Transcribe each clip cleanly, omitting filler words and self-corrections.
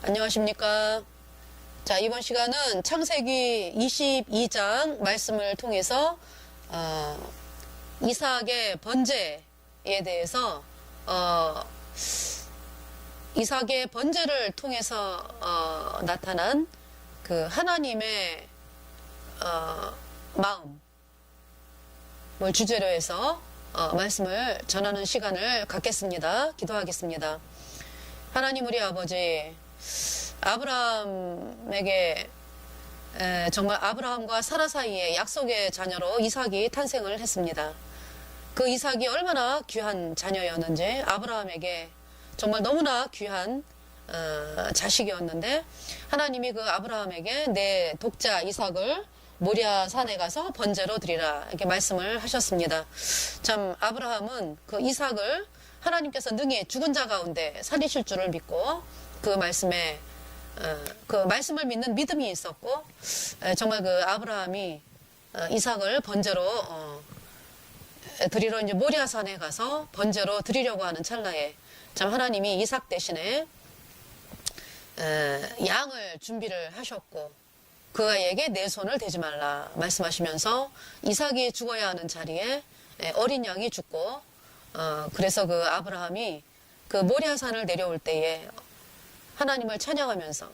안녕하십니까. 자, 이번 시간은 창세기 22장 말씀을 통해서 이삭의 번제에 대해서 이삭의 번제를 통해서 나타난 그 하나님의 마음을 주제로 해서 말씀을 전하는 시간을 갖겠습니다. 기도하겠습니다. 하나님 우리 아버지, 아브라함에게 정말 아브라함과 사라 사이에 약속의 자녀로 이삭이 탄생을 했습니다. 그 이삭이 얼마나 귀한 자녀였는지, 아브라함에게 정말 너무나 귀한 자식이었는데, 하나님이 그 아브라함에게 내 독자 이삭을 모리아 산에 가서 번제로 드리라 이렇게 말씀을 하셨습니다. 참 아브라함은 그 이삭을 하나님께서 능히 죽은 자 가운데 살리실 줄을 믿고 그 말씀에 그 말씀을 믿는 믿음이 있었고, 정말 그 아브라함이 이삭을 번제로 드리러 이제 모리아 산에 가서 번제로 드리려고 하는 찰나에 참 하나님이 이삭 대신에 양을 준비를 하셨고, 그 아이에게 내 손을 대지 말라 말씀하시면서 이삭이 죽어야 하는 자리에 어린 양이 죽고, 그래서 그 아브라함이 그 모리아 산을 내려올 때에 하나님을 찬양하면서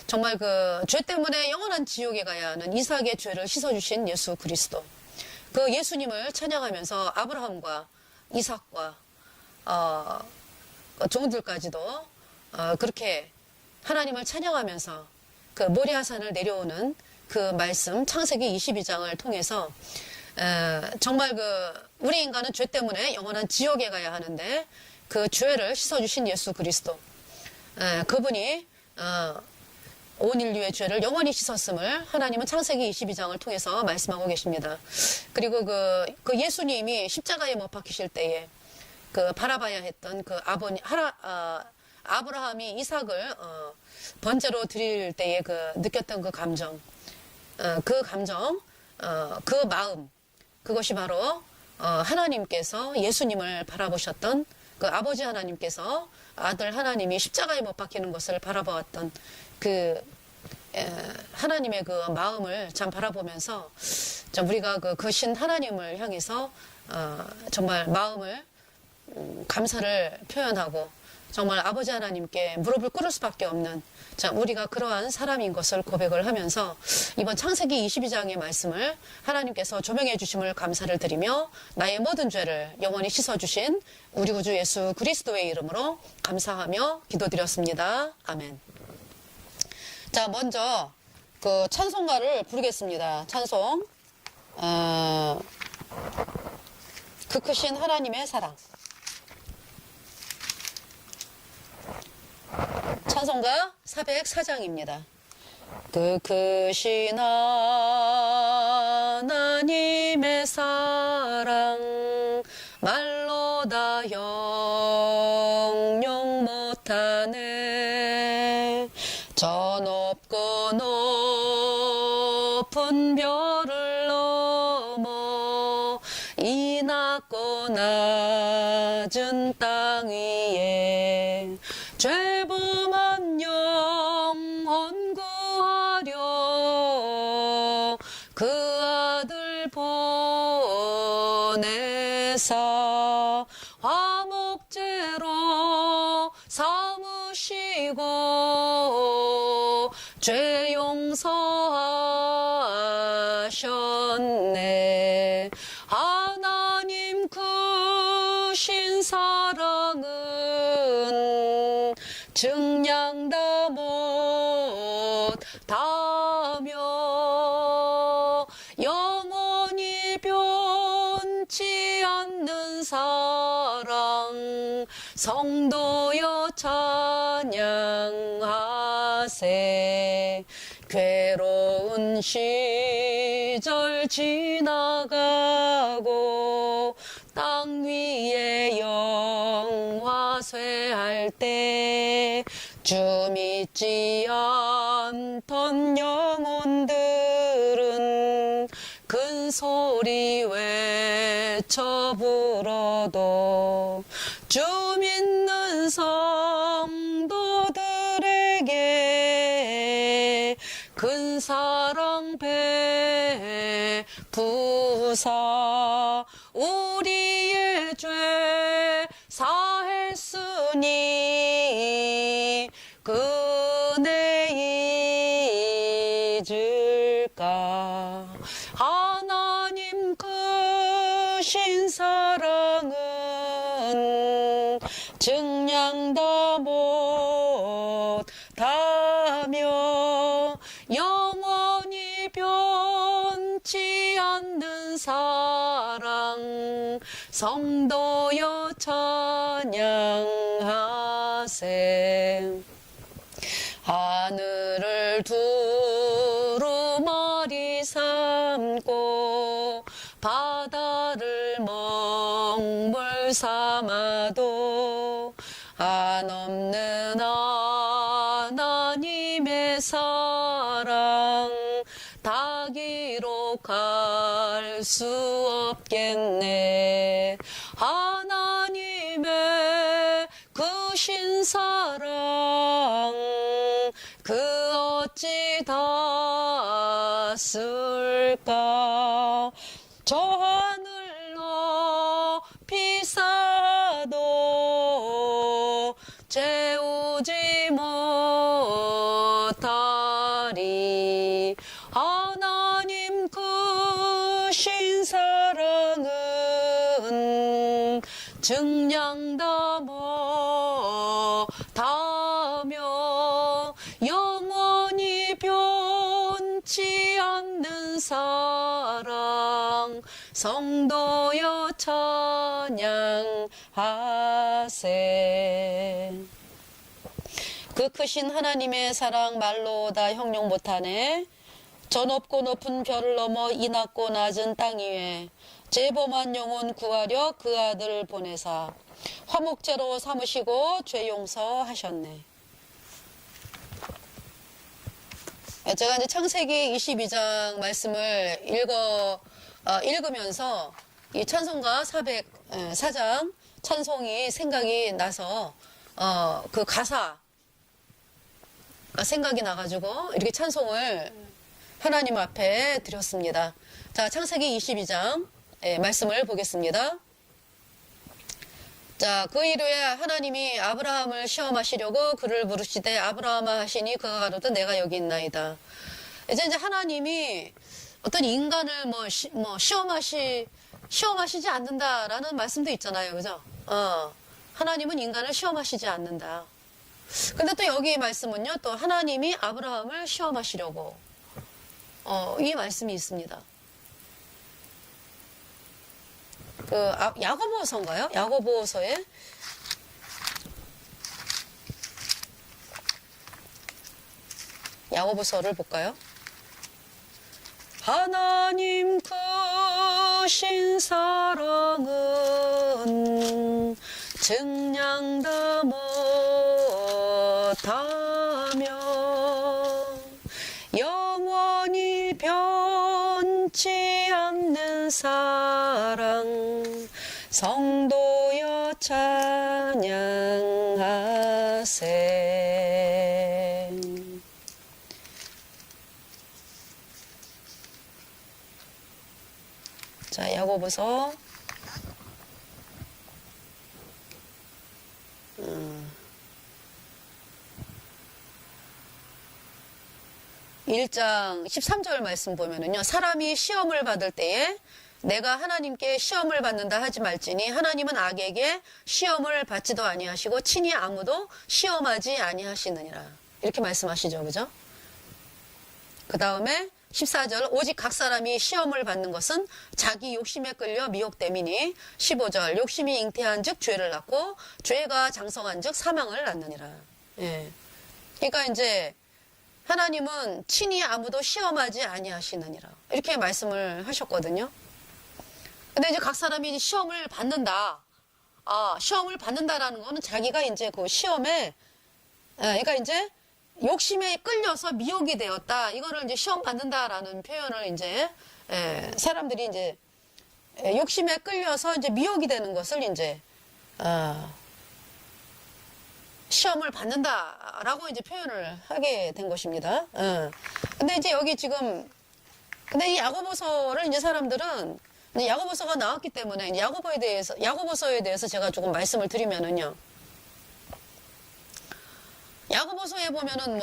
정말 그 죄 때문에 영원한 지옥에 가야 하는 이삭의 죄를 씻어주신 예수 그리스도, 그 예수님을 찬양하면서 아브라함과 이삭과 종들까지도 그렇게 하나님을 찬양하면서 그 모리아 산을 내려오는 그 말씀 창세기 22장을 통해서 정말 그 우리 인간은 죄 때문에 영원한 지옥에 가야 하는데 그 죄를 씻어주신 예수 그리스도, 그분이 온 인류의 죄를 영원히 씻었음을 하나님은 창세기 22장을 통해서 말씀하고 계십니다. 그리고 그 예수님이 십자가에 못 박히실 때에 그 바라봐야 했던 그 아브라함이 이삭을 번제로 드릴 때에 그 느꼈던 그 감정, 그 마음, 그것이 바로 하나님께서 예수님을 바라보셨던 그 아버지 하나님께서 아들 하나님이 십자가에 못 박히는 것을 바라보았던 그 하나님의 그 마음을 참 바라보면서 참 우리가 그 신 하나님을 향해서 정말 마음을 감사를 표현하고 정말 아버지 하나님께 무릎을 꿇을 수밖에 없는 참 우리가 그러한 사람인 것을 고백을 하면서 이번 창세기 22장의 말씀을 하나님께서 조명해 주심을 감사를 드리며 나의 모든 죄를 영원히 씻어주신 우리 구주 예수 그리스도의 이름으로 감사하며 기도드렸습니다. 아멘. 자, 먼저 그 찬송가를 부르겠습니다. 찬송 그 크신 하나님의 사랑. 찬송가 404장입니다. 그 크신 하나님의 사랑 말로 다 형용 못하네. 저 높고 높은 별을 넘어 이 낮고 낮은 땅 위에 죄범한 영혼 구하려 그 아들 보내사 화목제로 삼으시고 죄 용서하셨네. 하나님 크신 사랑은 증량다 못하며 영원히 변치 않는 사랑 성도여 찬양하세. 괴로운 시절 지나가고 땅 위에 영화 쇠할 때 주 믿지 않던 영혼들은 큰 소리 외쳐 불어도 주 믿는 성도들의 부사 우리의 죄 사했으니 그네 잊을까. 하나님 크신 사랑은 증량다 못하며 영원히 변치 않는 사랑 성도여 찬양하세. 하늘을 두루마리 삼고 바다를 먹물 삼아도 한없는 하나님의 사랑 다 기록할 수 없겠네. 하나님의 크신 사랑 그 어찌 닿았을까. 저 하늘 높이 쌓아도 채우지 못하리. 하나님 크신 사랑은 증량다 못하며 영원히 변치 않는 사랑 성도여 찬양하세. 그 크신 하나님의 사랑 말로 다 형용 못하네. 저 높고 높은 별을 넘어 이 낮고 낮은 땅 위에 죄범한 영혼 구하려 그 아들을 보내사 화목제로 삼으시고 죄 용서하셨네. 제가 이제 창세기 22장 말씀을 읽으면서 이 찬송가 404장 찬송이 생각이 나서 그 가사 생각이 나가지고 이렇게 찬송을 하나님 앞에 드렸습니다. 자, 창세기 22장 말씀을 보겠습니다. 자, 그 이후에 하나님이 아브라함을 시험하시려고 그를 부르시되 아브라함아 하시니 그가 가로되 내가 여기 있나이다. 이제 하나님이 어떤 인간을 시험하시지 않는다라는 말씀도 있잖아요. 그죠? 하나님은 인간을 시험하시지 않는다. 근데 또 여기 말씀은요, 또 하나님이 아브라함을 시험하시려고, 이 말씀이 있습니다. 야고보서인가요? 야고보서에 야고보서를 볼까요? 하나님 크신 사랑은 증량다 못하며 영원히 변치 않는 사랑 성도여 찬양하세. 자, 야고보서 1장 13절 말씀 보면은요, 사람이 시험을 받을 때에 내가 하나님께 시험을 받는다 하지 말지니 하나님은 악에게 시험을 받지도 아니하시고 친히 아무도 시험하지 아니하시느니라. 이렇게 말씀하시죠. 그죠? 그 다음에 14절 오직 각 사람이 시험을 받는 것은 자기 욕심에 끌려 미혹됨이니 15절 욕심이 잉태한 즉 죄를 낳고 죄가 장성한 즉 사망을 낳느니라. 예. 그러니까 이제 하나님은 친히 아무도 시험하지 아니하시느니라. 이렇게 말씀을 하셨거든요. 근데 이제 각 사람이 이제 시험을 받는다. 시험을 받는다라는 거는 자기가 이제 그 시험에, 그러니까 이제 욕심에 끌려서 미혹이 되었다. 이거를 이제 시험 받는다라는 표현을 이제, 사람들이 이제 욕심에 끌려서 이제 미혹이 되는 것을 이제, 시험을 받는다라고 이제 표현을 하게 된 것입니다. 근데 이제 여기 지금 근데 이 야고보서를 이제 사람들은 이제 야고보서가 나왔기 때문에 이제 야고보서에 대해서 제가 조금 말씀을 드리면은요. 야고보서에 보면은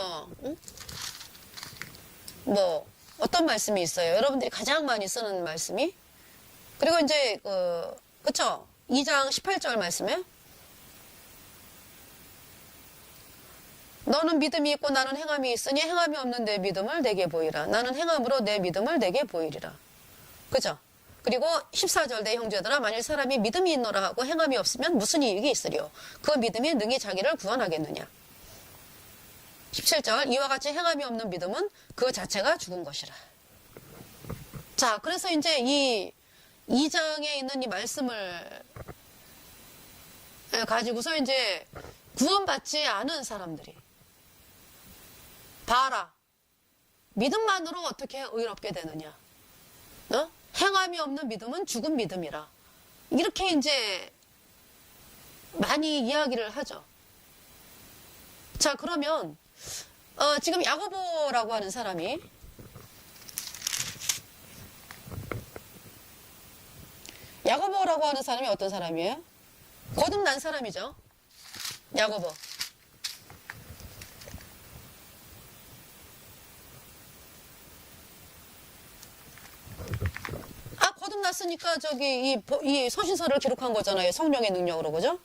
뭐 어떤 말씀이 있어요. 여러분들이 가장 많이 쓰는 말씀이 그리고 이제 그쵸? 2장 18절 말씀에 너는 믿음이 있고 나는 행함이 있으니 행함이 없는 내 믿음을 내게 보이라. 나는 행함으로 내 믿음을 내게 보이리라. 그죠? 그리고 14절 내 형제들아 만일 사람이 믿음이 있노라 하고 행함이 없으면 무슨 이익이 있으리요? 그 믿음이 능히 자기를 구원하겠느냐? 17절 이와 같이 행함이 없는 믿음은 그 자체가 죽은 것이라. 자, 그래서 이제 이 2장에 있는 이 말씀을 가지고서 이제 구원받지 않은 사람들이 봐라. 믿음만으로 어떻게 의롭게 되느냐? 행함이 없는 믿음은 죽은 믿음이라. 이렇게 이제 많이 이야기를 하죠. 자, 그러면 지금 야고보라고 하는 사람이 어떤 사람이에요? 거듭난 사람이죠. 야고보. 거듭났으니까 저기 이 서신서를 기록한 거잖아요. 성령의 능력으로, 그죠?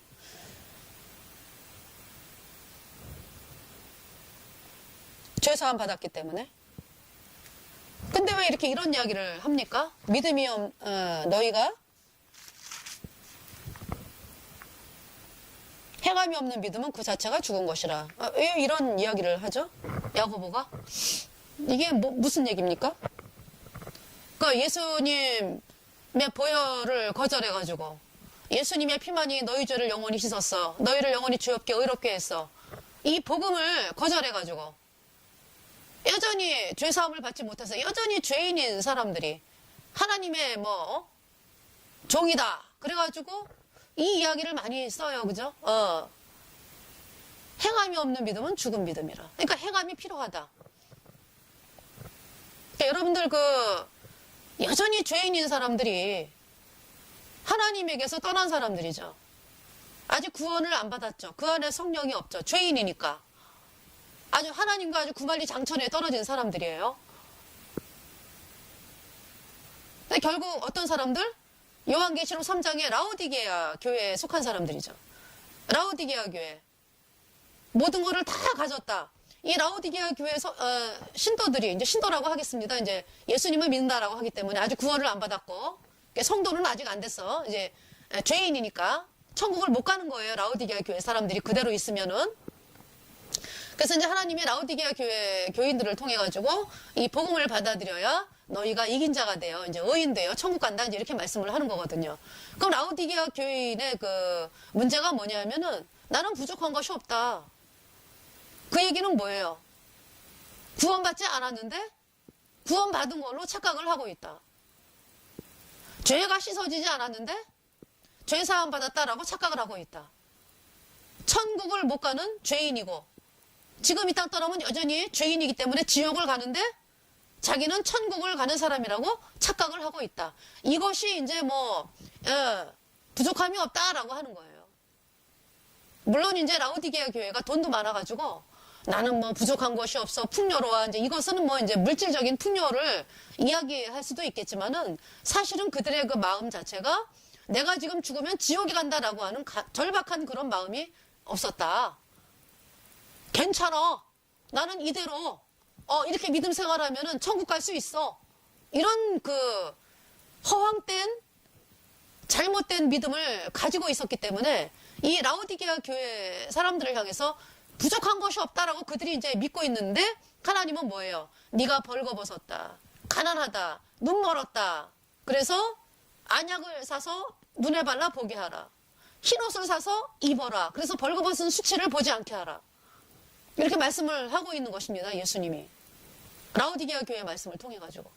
죄사함 받았기 때문에. 근데 왜 이렇게 이런 이야기를 합니까? 믿음이 너희가 행함이 없는 믿음은 그 자체가 죽은 것이라. 왜 이런 이야기를 하죠? 야고보가? 이게 무슨 얘기입니까? 그 예수님의 보혈을 거절해가지고 예수님의 피만이 너희 죄를 영원히 씻었어. 너희를 영원히 죄 없게 의롭게 했어. 이 복음을 거절해가지고 여전히 죄사함을 받지 못해서 여전히 죄인인 사람들이 하나님의 종이다. 그래가지고 이 이야기를 많이 써요. 그죠? 행함이 없는 믿음은 죽은 믿음이라. 그러니까 행함이 필요하다. 그러니까 여러분들 여전히 죄인인 사람들이 하나님에게서 떠난 사람들이죠. 아직 구원을 안 받았죠. 그 안에 성령이 없죠. 죄인이니까. 아주 하나님과 아주 구만리 장천에 떨어진 사람들이에요. 근데 결국 어떤 사람들? 요한계시록 3장의 라오디게아 교회에 속한 사람들이죠. 라오디게아 교회. 모든 것을 다 가졌다. 이 라오디게아 교회에서 신도들이 이제 신도라고 하겠습니다. 이제 예수님을 믿는다라고 하기 때문에 아직 구원을 안 받았고 성도는 아직 안 됐어. 이제 죄인이니까 천국을 못 가는 거예요. 라오디게아 교회 사람들이 그대로 있으면은. 그래서 이제 하나님이 라오디게아 교회 교인들을 통해 가지고 이 복음을 받아들여야 너희가 이긴 자가 돼요. 이제 의인 돼요. 천국 간다. 이제 이렇게 말씀을 하는 거거든요. 그럼 라오디게아 교인의 문제가 뭐냐면은 나는 부족한 것이 없다. 그 얘기는 뭐예요? 구원받지 않았는데 구원받은 걸로 착각을 하고 있다. 죄가 씻어지지 않았는데 죄사함 받았다라고 착각을 하고 있다. 천국을 못 가는 죄인이고 지금 이 땅 떠나면 여전히 죄인이기 때문에 지옥을 가는데 자기는 천국을 가는 사람이라고 착각을 하고 있다. 이것이 이제 부족함이 없다라고 하는 거예요. 물론 이제 라오디게아 교회가 돈도 많아가지고 나는 부족한 것이 없어 풍요로워. 이제 이것은 이제 물질적인 풍요를 이야기할 수도 있겠지만은 사실은 그들의 그 마음 자체가 내가 지금 죽으면 지옥에 간다라고 하는 절박한 그런 마음이 없었다. 괜찮아. 나는 이대로 이렇게 믿음 생활하면은 천국 갈 수 있어. 이런 허황된 잘못된 믿음을 가지고 있었기 때문에 이 라오디게아 교회 사람들을 향해서 부족한 것이 없다라고 그들이 이제 믿고 있는데 하나님은 뭐예요? 네가 벌거벗었다. 가난하다. 눈 멀었다. 그래서 안약을 사서 눈에 발라 보게 하라. 흰옷을 사서 입어라. 그래서 벌거벗은 수치를 보지 않게 하라. 이렇게 말씀을 하고 있는 것입니다. 예수님이. 라오디게아 교회 말씀을 통해 가지고.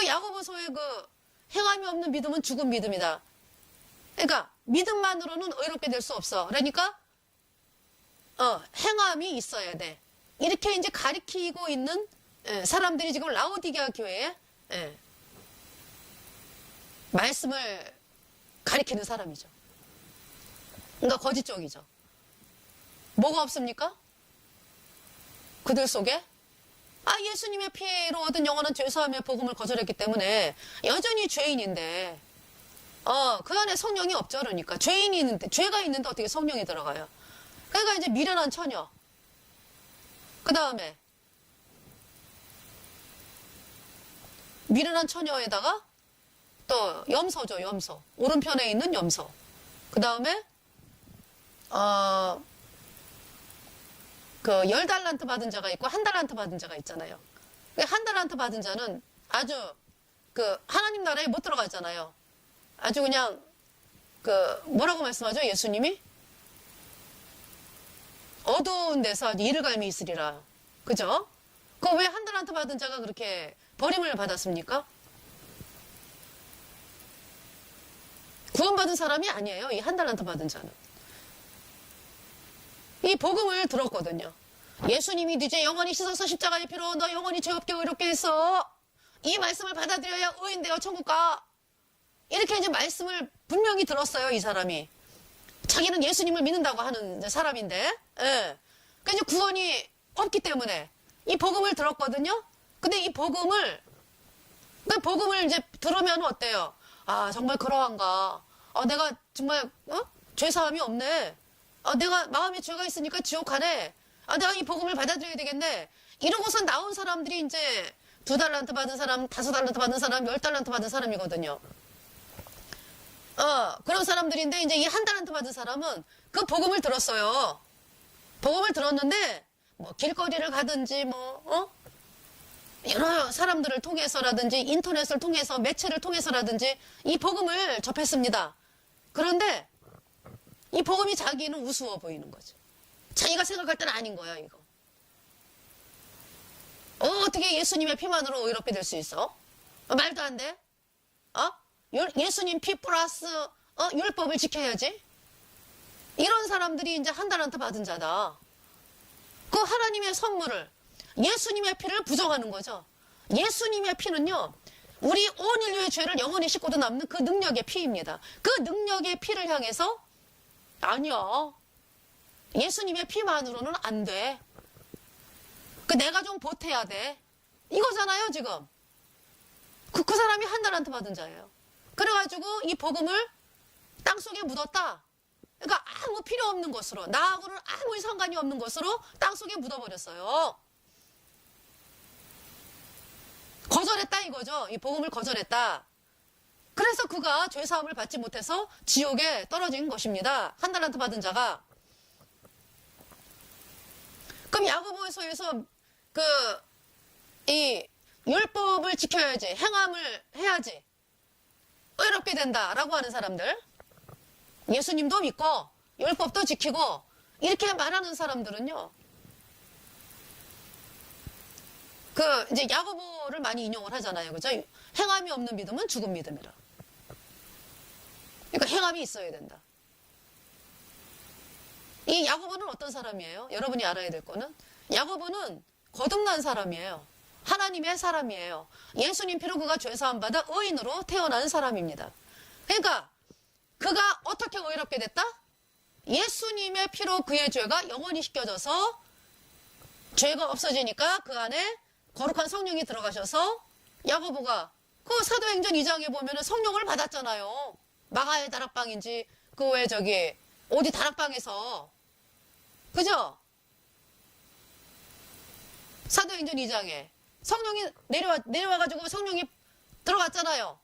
야고보서의 행함이 없는 믿음은 죽은 믿음이다. 그러니까 믿음만으로는 의롭게 될 수 없어. 그러니까 행함이 있어야 돼. 이렇게 이제 가리키고 있는 사람들이 지금 라오디게아 교회에 말씀을 가리키는 사람이죠. 그러니까 거짓 쪽이죠. 뭐가 없습니까? 그들 속에 예수님의 피로 얻은 영원한 죄사함의 복음을 거절했기 때문에 여전히 죄인인데 그 안에 성령이 없죠. 그러니까 죄인이 있는데, 죄가 있는데 어떻게 성령이 들어가요? 그러니까 이제 미련한 처녀, 그 다음에 미련한 처녀에다가 또 염소죠. 염소, 오른편에 있는 염소. 그 다음에 그 10달란트 받은 자가 있고 1달란트 받은 자가 있잖아요. 1달란트 받은 자는 아주 그 하나님 나라에 못 들어가잖아요. 아주 그냥 그 뭐라고 말씀하죠? 예수님이 어두운 데서 이르갈미 있으리라. 그죠? 그 왜 1달란트 받은 자가 그렇게 버림을 받았습니까? 구원받은 사람이 아니에요. 이 1달란트 받은 자는. 이 복음을 들었거든요. 예수님이 이제 영원히 씻어서 십자가의 피로 너 영원히 죄 없게 의롭게 했어. 이 말씀을 받아들여야 의인 되어 천국 가. 이렇게 이제 말씀을 분명히 들었어요. 이 사람이. 자기는 예수님을 믿는다고 하는 사람인데, 그러니까 이제 구원이 없기 때문에 이 복음을 들었거든요. 근데 이 복음을 이제 들으면 어때요? 정말 그러한가? 내가 정말 죄사함이 없네. 내가 마음에 죄가 있으니까 지옥 가네. 내가 이 복음을 받아들여야 되겠네. 이러고서 나온 사람들이 이제 2달란트 받은 사람, 5달란트 받은 사람, 10달란트 받은 사람이거든요. 그런 사람들인데 이제 이 1달란트 받은 사람은 그 복음을 들었어요. 복음을 들었는데 뭐 길거리를 가든지 여러 사람들을 통해서라든지 인터넷을 통해서 매체를 통해서라든지 이 복음을 접했습니다. 그런데 이 복음이 자기는 우스워 보이는 거죠. 자기가 생각할 때는 아닌 거야, 이거. 어떻게 예수님의 피만으로 의롭게 될 수 있어? 말도 안 돼? 예수님 피 플러스 율법을 지켜야지. 이런 사람들이 이제 1달란트 받은 자다. 그 하나님의 선물을, 예수님의 피를 부정하는 거죠. 예수님의 피는요, 우리 온 인류의 죄를 영원히 씻고도 남는 그 능력의 피입니다. 그 능력의 피를 향해서 아니야, 예수님의 피만으로는 안 돼. 내가 좀 보태야 돼. 이거잖아요, 지금. 그 사람이 1달란트 받은 자예요. 그래가지고 이 복음을 땅속에 묻었다. 그러니까 아무 필요 없는 것으로, 나하고는 아무 상관이 없는 것으로 땅속에 묻어버렸어요. 거절했다 이거죠. 이 복음을 거절했다. 그래서 그가 죄사함을 받지 못해서 지옥에 떨어진 것입니다. 1달란트 받은 자가. 그럼 야고보서에서 이 율법을 지켜야지, 행함을 해야지 의롭게 된다라고 하는 사람들, 예수님도 믿고 율법도 지키고 이렇게 말하는 사람들은요, 이제 야고보를 많이 인용을 하잖아요. 그죠? 행함이 없는 믿음은 죽은 믿음이라. 그러니까 행함이 있어야 된다. 이 야고보는 어떤 사람이에요? 여러분이 알아야 될 거는, 야고보는 거듭난 사람이에요. 하나님의 사람이에요. 예수님 피로 그가 죄사함 받아 의인으로 태어난 사람입니다. 그러니까 그가 어떻게 의롭게 됐다? 예수님의 피로 그의 죄가 영원히 씻겨져서 죄가 없어지니까 그 안에 거룩한 성령이 들어가셔서, 야고보가 그 사도행전 2장에 보면은 성령을 받았잖아요. 마가의 다락방인지 어디 다락방에서, 그죠? 사도행전 2장에 성령이 내려와가지고 성령이 들어갔잖아요.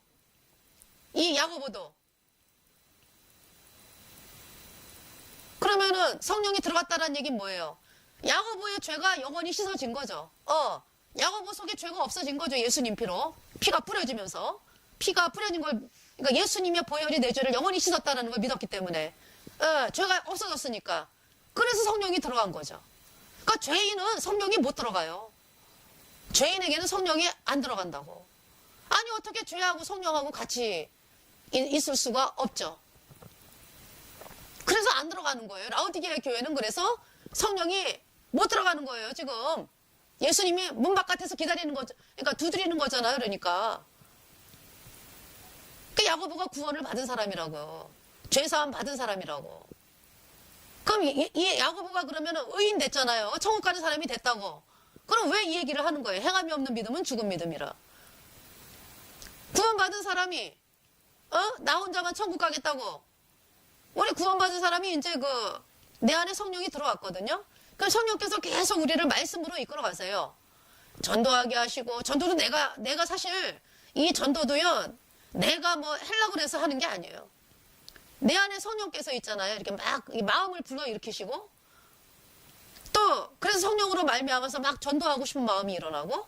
이 야고보도. 그러면은 성령이 들어갔다는 얘기는 뭐예요? 야고보의 죄가 영원히 씻어진 거죠. 야고보 속에 죄가 없어진 거죠. 예수님 피로. 피가 뿌려지면서. 피가 뿌려진 걸, 그러니까 예수님의 보혈이 내 죄를 영원히 씻었다는 걸 믿었기 때문에, 죄가 없어졌으니까. 그래서 성령이 들어간 거죠. 그러니까 죄인은 성령이 못 들어가요. 죄인에게는 성령이 안 들어간다고. 아니, 어떻게 죄하고 성령하고 같이 있을 수가 없죠. 그래서 안 들어가는 거예요. 라오디게아 교회는 그래서 성령이 못 들어가는 거예요, 지금. 예수님이 문 바깥에서 기다리는 거죠. 그러니까 두드리는 거잖아요. 그러니까. 그 야고보가 구원을 받은 사람이라고. 죄사함 받은 사람이라고. 그럼 이 야고보가 그러면 의인 됐잖아요. 천국 가는 사람이 됐다고. 그럼 왜 이 얘기를 하는 거예요? 행함이 없는 믿음은 죽은 믿음이라. 구원받은 사람이 나 혼자만 천국 가겠다고. 우리 구원받은 사람이 이제 내 안에 성령이 들어왔거든요. 그럼 성령께서 계속 우리를 말씀으로 이끌어 가세요. 전도하게 하시고, 전도도 내가 사실 이 전도도요, 내가 뭐 하려고 해서 하는 게 아니에요. 내 안에 성령께서 있잖아요. 이렇게 막 마음을 불러일으키시고, 또 그래서 성령으로 말미암아서 막 전도하고 싶은 마음이 일어나고,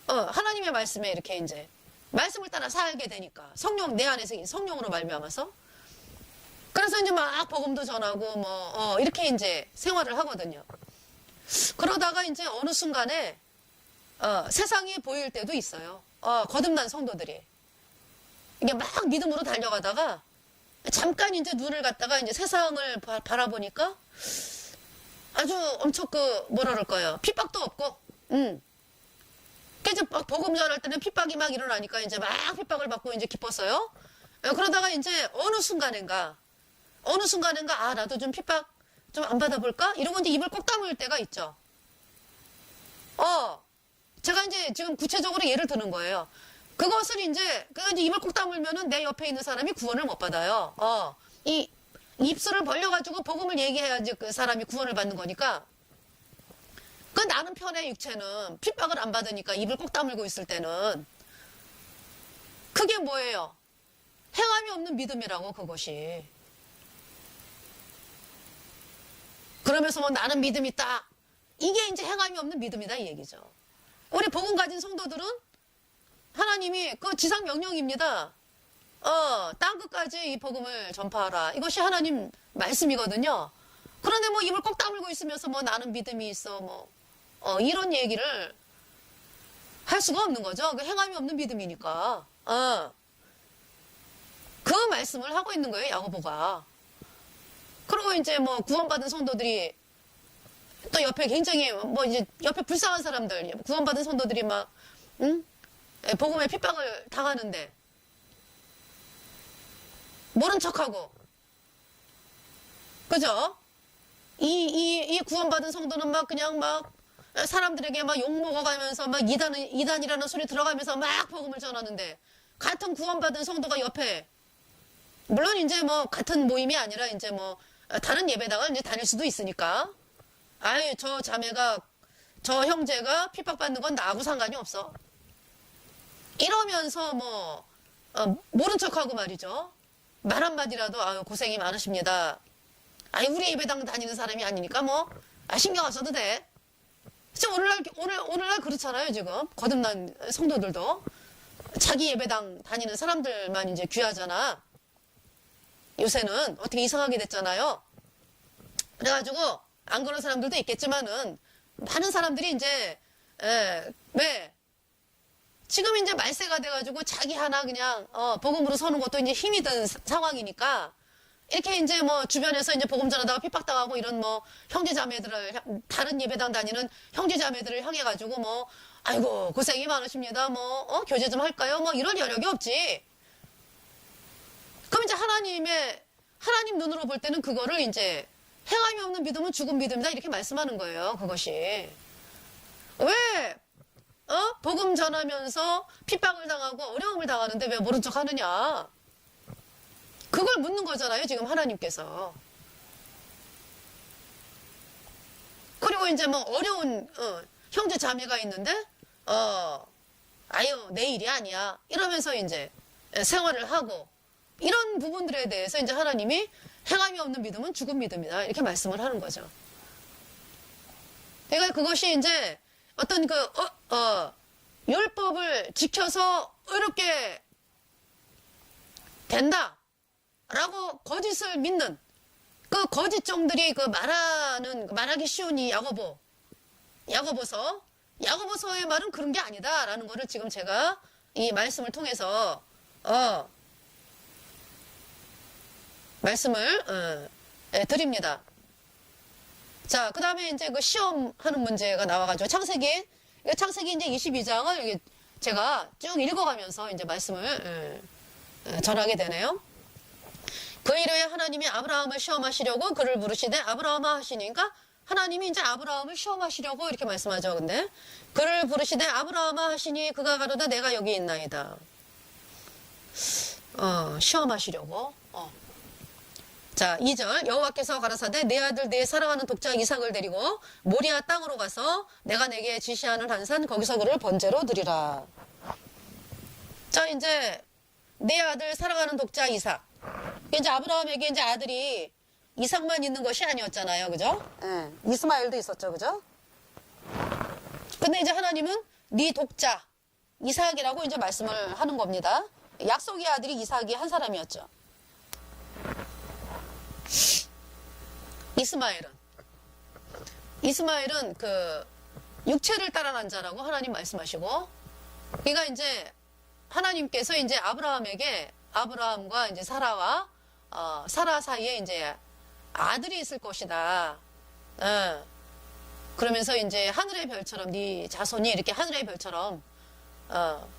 하나님의 말씀에 이렇게 이제 말씀을 따라 살게 되니까 성령 내 안에서 성령으로 말미암아서, 그래서 이제 막 복음도 전하고 뭐 이렇게 이제 생활을 하거든요. 그러다가 이제 어느 순간에 세상이 보일 때도 있어요. 거듭난 성도들이 이게 막 믿음으로 달려가다가 잠깐 이제 눈을 갖다가 이제 세상을 바라보니까 아주 엄청 뭐라 그럴까요? 핍박도 없고, 이제 막 복음 전할 때는 핍박이 막 일어나니까 이제 막 핍박을 받고 이제 기뻤어요. 그러다가 이제 어느 순간인가 나도 좀 핍박 좀 안 받아볼까? 이러고 이제 입을 꼭 다물 때가 있죠. 제가 이제 지금 구체적으로 예를 드는 거예요. 그것을 이제 입을 꼭 다물면은 내 옆에 있는 사람이 구원을 못 받아요. 이 입술을 벌려가지고 복음을 얘기해야지 그 사람이 구원을 받는 거니까. 그 나는 편의 육체는 핍박을 안 받으니까 입을 꼭 다물고 있을 때는 그게 뭐예요? 행함이 없는 믿음이라고, 그것이. 그러면서 뭐 나는 믿음이 있다. 이게 이제 행함이 없는 믿음이다 이 얘기죠. 우리 복음 가진 성도들은 하나님이 그 지상 명령입니다. 땅 끝까지 이 복음을 전파하라. 이것이 하나님 말씀이거든요. 그런데 뭐 입을 꼭 다물고 있으면서 뭐 나는 믿음이 있어 뭐 이런 얘기를 할 수가 없는 거죠. 그 행함이 없는 믿음이니까. 그 말씀을 하고 있는 거예요, 야고보가. 그리고 이제 뭐 구원받은 성도들이 또 옆에 굉장히 뭐 이제 옆에 불쌍한 사람들, 구원받은 성도들이 막 복음에 핍박을 당하는데 모른 척하고, 그죠? 이 구원받은 성도는 막 그냥 막 사람들에게 막 욕먹어가면서 막 이단이라는 소리 들어가면서 막 복음을 전하는데, 같은 구원받은 성도가 옆에, 물론 이제 뭐 같은 모임이 아니라 이제 뭐 다른 예배당을 이제 다닐 수도 있으니까, 아유 저 자매가 저 형제가 핍박받는 건 나하고 상관이 없어 이러면서 뭐 모른 척하고 말이죠. 말 한마디라도 아유 고생이 많으십니다. 아니 우리 예배당 다니는 사람이 아니니까 뭐 신경 안 써도 돼. 지금 오늘날 그렇잖아요. 지금 거듭난 성도들도 자기 예배당 다니는 사람들만 이제 귀하잖아. 요새는 어떻게 이상하게 됐잖아요. 그래가지고 안 그런 사람들도 있겠지만은 많은 사람들이 이제 왜 지금 이제 말세가 돼가지고 자기 하나 그냥 복음으로 서는 것도 이제 힘이 든 상황이니까 이렇게 이제 뭐 주변에서 이제 복음 전하다가 핍박당하고 이런 뭐 형제자매들을, 다른 예배당 다니는 형제자매들을 향해 가지고 뭐 아이고 고생이 많으십니다. 뭐 교제 좀 할까요? 뭐 이럴 여력이 없지. 그럼 이제 하나님 눈으로 볼 때는 그거를 이제 행함이 없는 믿음은 죽은 믿음이다 이렇게 말씀하는 거예요. 그것이 왜 복음 전하면서 핍박을 당하고 어려움을 당하는데 왜 모른 척 하느냐? 그걸 묻는 거잖아요, 지금 하나님께서. 그리고 이제 뭐 어려운 형제 자매가 있는데 아유 내 일이 아니야 이러면서 이제 생활을 하고, 이런 부분들에 대해서 이제 하나님이 행함이 없는 믿음은 죽은 믿음이다 이렇게 말씀을 하는 거죠. 그러니까 그것이 이제 어떤 율법을 지켜서 의롭게 된다라고 거짓을 믿는 그 거짓종들이 말하기 쉬운 이 야고보서의 말은 그런 게 아니다라는 거를 지금 제가 이 말씀을 통해서 말씀을 드립니다. 자, 그 다음에 이제 그 시험하는 문제가 나와가지고 창세기 이제 22장을 제가 쭉 읽어가면서 이제 말씀을 전하게 되네요. 그 이르에 하나님이 아브라함을 시험하시려고 그를 부르시되 아브라함아 하시니까 하나님이 이제 아브라함을 시험하시려고 이렇게 말씀하죠. 근데 그를 부르시되 아브라함아 하시니 그가 가로되 내가 여기 있나이다. 시험하시려고. 자, 2절 여호와께서 가라사대 내 아들 내 사랑하는 독자 이삭을 데리고 모리아 땅으로 가서 내가 내게 지시하는 한 산 거기서 그를 번제로 드리라. 자, 이제 내 아들 사랑하는 독자 이삭. 이제 아브라함에게 이제 아들이 이삭만 있는 것이 아니었잖아요. 그죠? 예. 이스마엘도 있었죠. 그죠? 근데 이제 하나님은 네 독자 이삭이라고 이제 말씀을 하는 겁니다. 약속의 아들이 이삭이 한 사람이었죠. 이스마엘은 그 육체를 따라난 자라고 하나님 말씀하시고, 그러니까 이제 하나님께서 이제 아브라함과 이제 사라와 사라 사이에 이제 아들이 있을 것이다. 그러면서 이제 하늘의 별처럼 네 자손이 이렇게 하늘의 별처럼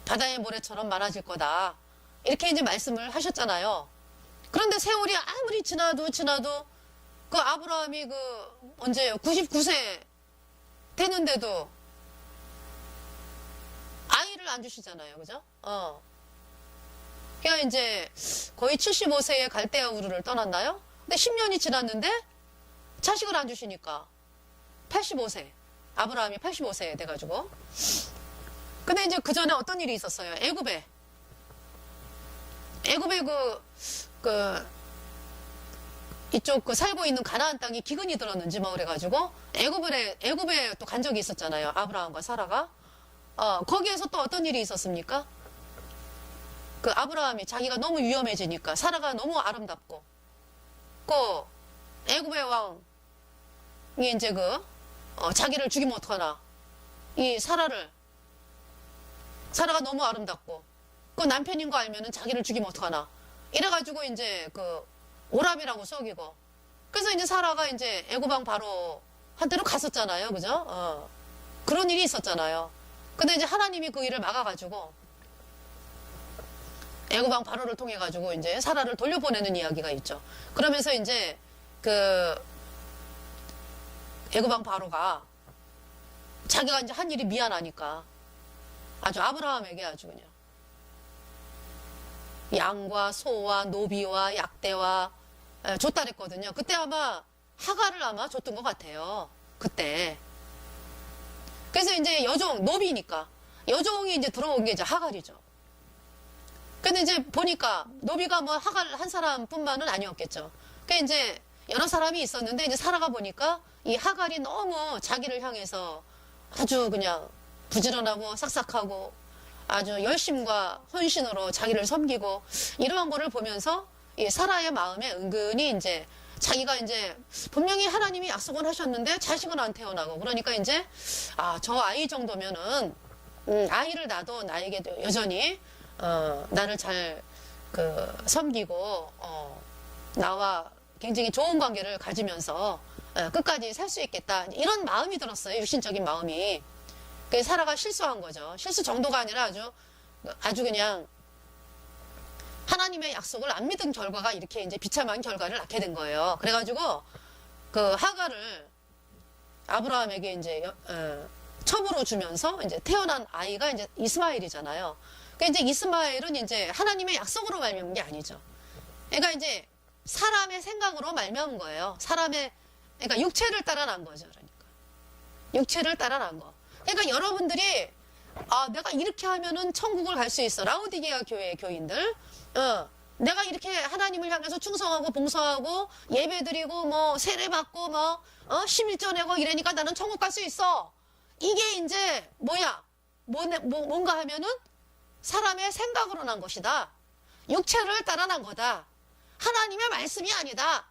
바다의 모래처럼 많아질 거다. 이렇게 이제 말씀을 하셨잖아요. 그런데 세월이 아무리 지나도 그 아브라함이 그 언제요? 99세 되는데도 아이를 안 주시잖아요. 그죠? 그러니까 이제 거의 75세에 갈대아 우르를 떠났나요? 근데 10년이 지났는데 자식을 안 주시니까 85세. 아브라함이 85세 돼가지고. 근데 이제 그 전에 어떤 일이 있었어요? 애굽에 이쪽 살고 있는 가나안 땅이 기근이 들었는지 뭐 그래가지고 애굽에 또 간 적이 있었잖아요. 아브라함과 사라가. 거기에서 또 어떤 일이 있었습니까? 그 아브라함이 자기가 너무 위험해지니까 사라가 너무 아름답고 그 애굽의 왕이 이제 자기를 죽이면 어떡하나. 이 사라가 너무 아름답고 그 남편인 거 알면은 자기를 죽이면 어떡하나. 이래가지고 이제 오랍이라고 속이고. 그래서 이제 사라가 이제 애굽왕 바로 한테로 갔었잖아요. 그죠? 그런 일이 있었잖아요. 근데 이제 하나님이 그 일을 막아가지고 애굽왕 바로를 통해가지고 이제 사라를 돌려보내는 이야기가 있죠. 그러면서 이제 애굽왕 바로가 자기가 이제 한 일이 미안하니까 아주 아브라함에게 아주 그냥 양과 소와 노비와 약대와 줬다 그랬거든요. 그때 아마 하가를 아마 줬던 것 같아요. 그때. 그래서 이제 노비니까 여종이 이제 들어온 게 이제 하갈이죠. 근데 이제 보니까 노비가 뭐 하갈 한 사람뿐만은 아니었겠죠. 그러니까 이제 여러 사람이 있었는데 이제 사라가 보니까 이 하갈이 너무 자기를 향해서 아주 그냥 부지런하고 싹싹하고 아주 열심과 헌신으로 자기를 섬기고 이러한 거를 보면서 이 사라의 마음에 은근히 이제 자기가 이제 분명히 하나님이 약속은 하셨는데 자식은 안 태어나고 그러니까 이제 저 아이 정도면은 아이를 낳아도 나에게도 여전히 나를 잘 섬기고 나와 굉장히 좋은 관계를 가지면서 끝까지 살 수 있겠다 이런 마음이 들었어요. 육신적인 마음이. 그래서 사라가 실수한 거죠. 실수 정도가 아니라 아주 그냥 하나님의 약속을 안 믿은 결과가 이렇게 이제 비참한 결과를 낳게 된 거예요. 그래가지고 그 하갈을 아브라함에게 이제 첩으로 주면서 이제 태어난 아이가 이제 이스마엘이잖아요. 그러니까 이제 이스마엘은 이제 하나님의 약속으로 말미암은 게 아니죠. 그러니까 이제 사람의 생각으로 말미암은 거예요. 그러니까 육체를 따라 난 거죠. 그러니까 육체를 따라 난 거. 그러니까 여러분들이 내가 이렇게 하면은 천국을 갈 수 있어. 라우디게아 교회의 교인들. 내가 이렇게 하나님을 향해서 충성하고 봉사하고 예배드리고 뭐 세례받고 뭐 11조 내고 이러니까 나는 천국 갈 수 있어. 이게 이제 뭔가 하면은 사람의 생각으로 난 것이다. 육체를 따라 난 거다. 하나님의 말씀이 아니다.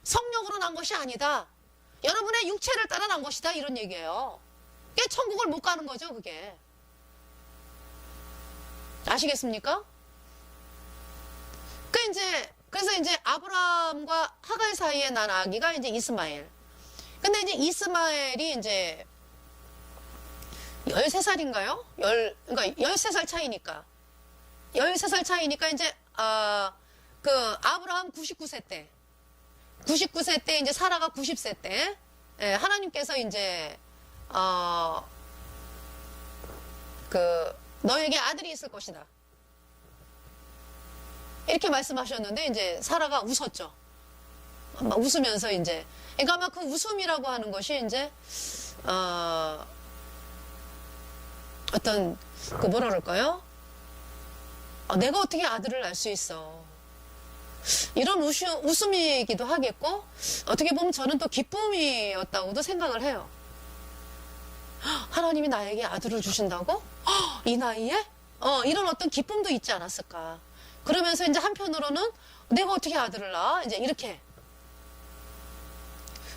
성령으로 난 것이 아니다. 여러분의 육체를 따라 난 것이다. 이런 얘기예요. 그게 천국을 못 가는 거죠, 그게. 아시겠습니까? 그래서 이제 아브라함과 하갈 사이에 난 아기가 이제 이스마엘. 근데 이제 이스마엘이 이제 13살인가요? 그러니까 13살 차이니까. 13살 차이니까 이제, 그, 아브라함 99세 때. 99세 때 이제 사라가 90세 때. 예, 하나님께서 이제, 너에게 아들이 있을 것이다. 이렇게 말씀하셨는데, 이제 사라가 웃었죠. 막 웃으면서 이제. 그러니까 아마 그 웃음이라고 하는 것이 이제, 어떤, 뭐라 그럴까요? 내가 어떻게 아들을 낳을 수 있어. 이런 웃음이기도 하겠고, 어떻게 보면 저는 또 기쁨이었다고도 생각을 해요. 하나님이 나에게 아들을 주신다고? 이 나이에? 이런 어떤 기쁨도 있지 않았을까. 그러면서 이제 한편으로는 내가 어떻게 아들을 낳아? 이제 이렇게.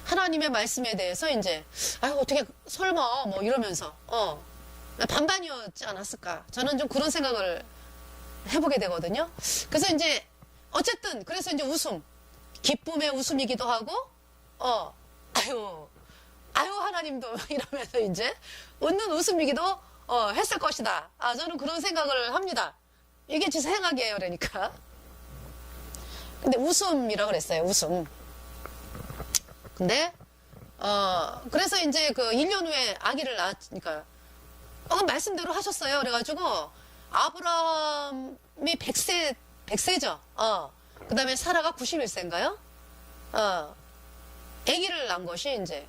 하나님의 말씀에 대해서 이제, 어떻게, 설마, 뭐 이러면서, 반반이었지 않았을까. 저는 좀 그런 생각을 해보게 되거든요. 그래서 이제, 어쨌든, 그래서 이제 웃음, 기쁨의 웃음이기도 하고, 아유, 하나님도 이러면서 이제, 웃는 웃음이기도, 했을 것이다. 저는 그런 생각을 합니다. 이게 제 생각이에요, 그러니까. 근데 웃음이라고 그랬어요, 웃음. 근데, 그래서 이제 그 1년 후에 아기를 낳았으니까, 말씀대로 하셨어요. 그래가지고, 아브라함이 100세죠. 그 다음에 사라가 91세인가요? 아기를 낳은 것이 이제,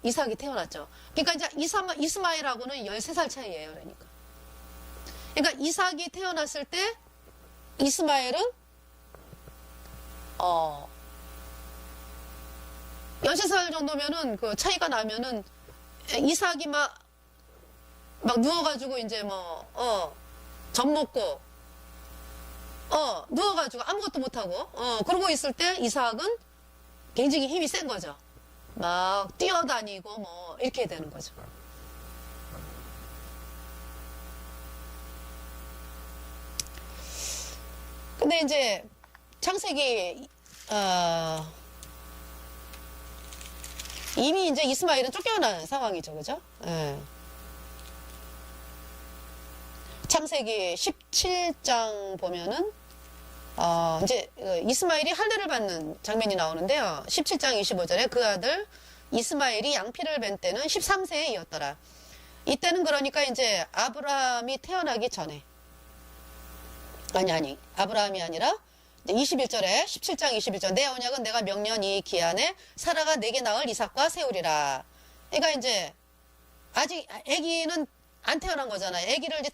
이삭이 태어났죠. 그러니까 이제 이스마엘하고는 13살 차이예요. 그러니까 이삭이 태어났을 때, 이스마엘은, 13살 정도면은 그 차이가 나면은 이삭이 막 누워가지고 이제 젖 먹고, 누워가지고 아무것도 못하고, 그러고 있을 때 이삭은 굉장히 힘이 센 거죠. 막 뛰어다니고 뭐 이렇게 되는 거죠. 근데 이제 창세기, 이미 이제 이스마엘은 쫓겨난 상황이죠. 그죠? 예. 창세기 17장 보면은, 이제, 이스마엘이 할례를 받는 장면이 나오는데요. 17장 25절에 그 아들 이스마엘이 양피를 뵌 때는 13세이었더라. 이때는 그러니까 이제 아브라함이 태어나기 전에. 아니. 아브라함이 아니라, 21절에 17장 21절 내 언약은 내가 명년 이 기한에 사라가 내게 낳을 이삭과 세우리라. 그러니까 이제 아직 아기는 안 태어난 거잖아요. 아기를 이제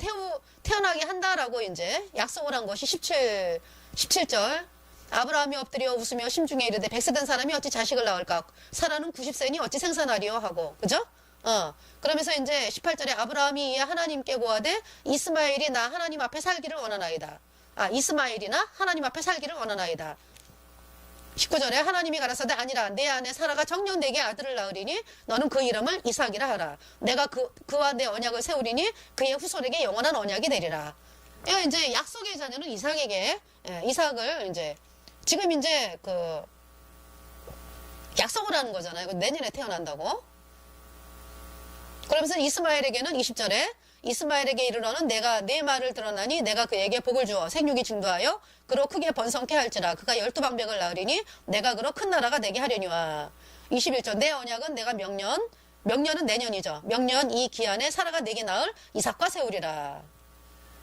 태어나게 한다라고 이제 약속을 한 것이 17절 아브라함이 엎드려 웃으며 심중에 이르되 100세 된 사람이 어찌 자식을 낳을까? 사라는 90세니 어찌 생산하리요? 하고 그죠? 그러면서 이제 18절에 아브라함이 이에 하나님께 고하되 이스마엘이 나 하나님 앞에 살기를 원하나이다. 이스마엘이나 하나님 앞에 살기를 원하나이다. 19절에 하나님이 가라사대 아니라 내 아내 사라가 정녕 내게 아들을 낳으리니 너는 그 이름을 이삭이라 하라. 내가 그와 내 언약을 세우리니 그의 후손에게 영원한 언약이 되리라. 이제 약속의 자녀는 이삭에게 이삭을 이제 지금 이제 그 약속을 하는 거잖아요. 내년에 태어난다고. 그러면서 이스마엘에게는 20절에 이스마엘에게 이르러는 내가 내 말을 들었나니 내가 그에게 복을 주어 생육이 증도하여 그로 크게 번성케 할지라. 그가 12방백을 낳으리니 내가 그로 큰 나라가 되게 하려니와. 21절 내 언약은 내가 명년은 내년이죠. 명년 이 기한에 사라가 내게 낳을 이삭과 세우리라.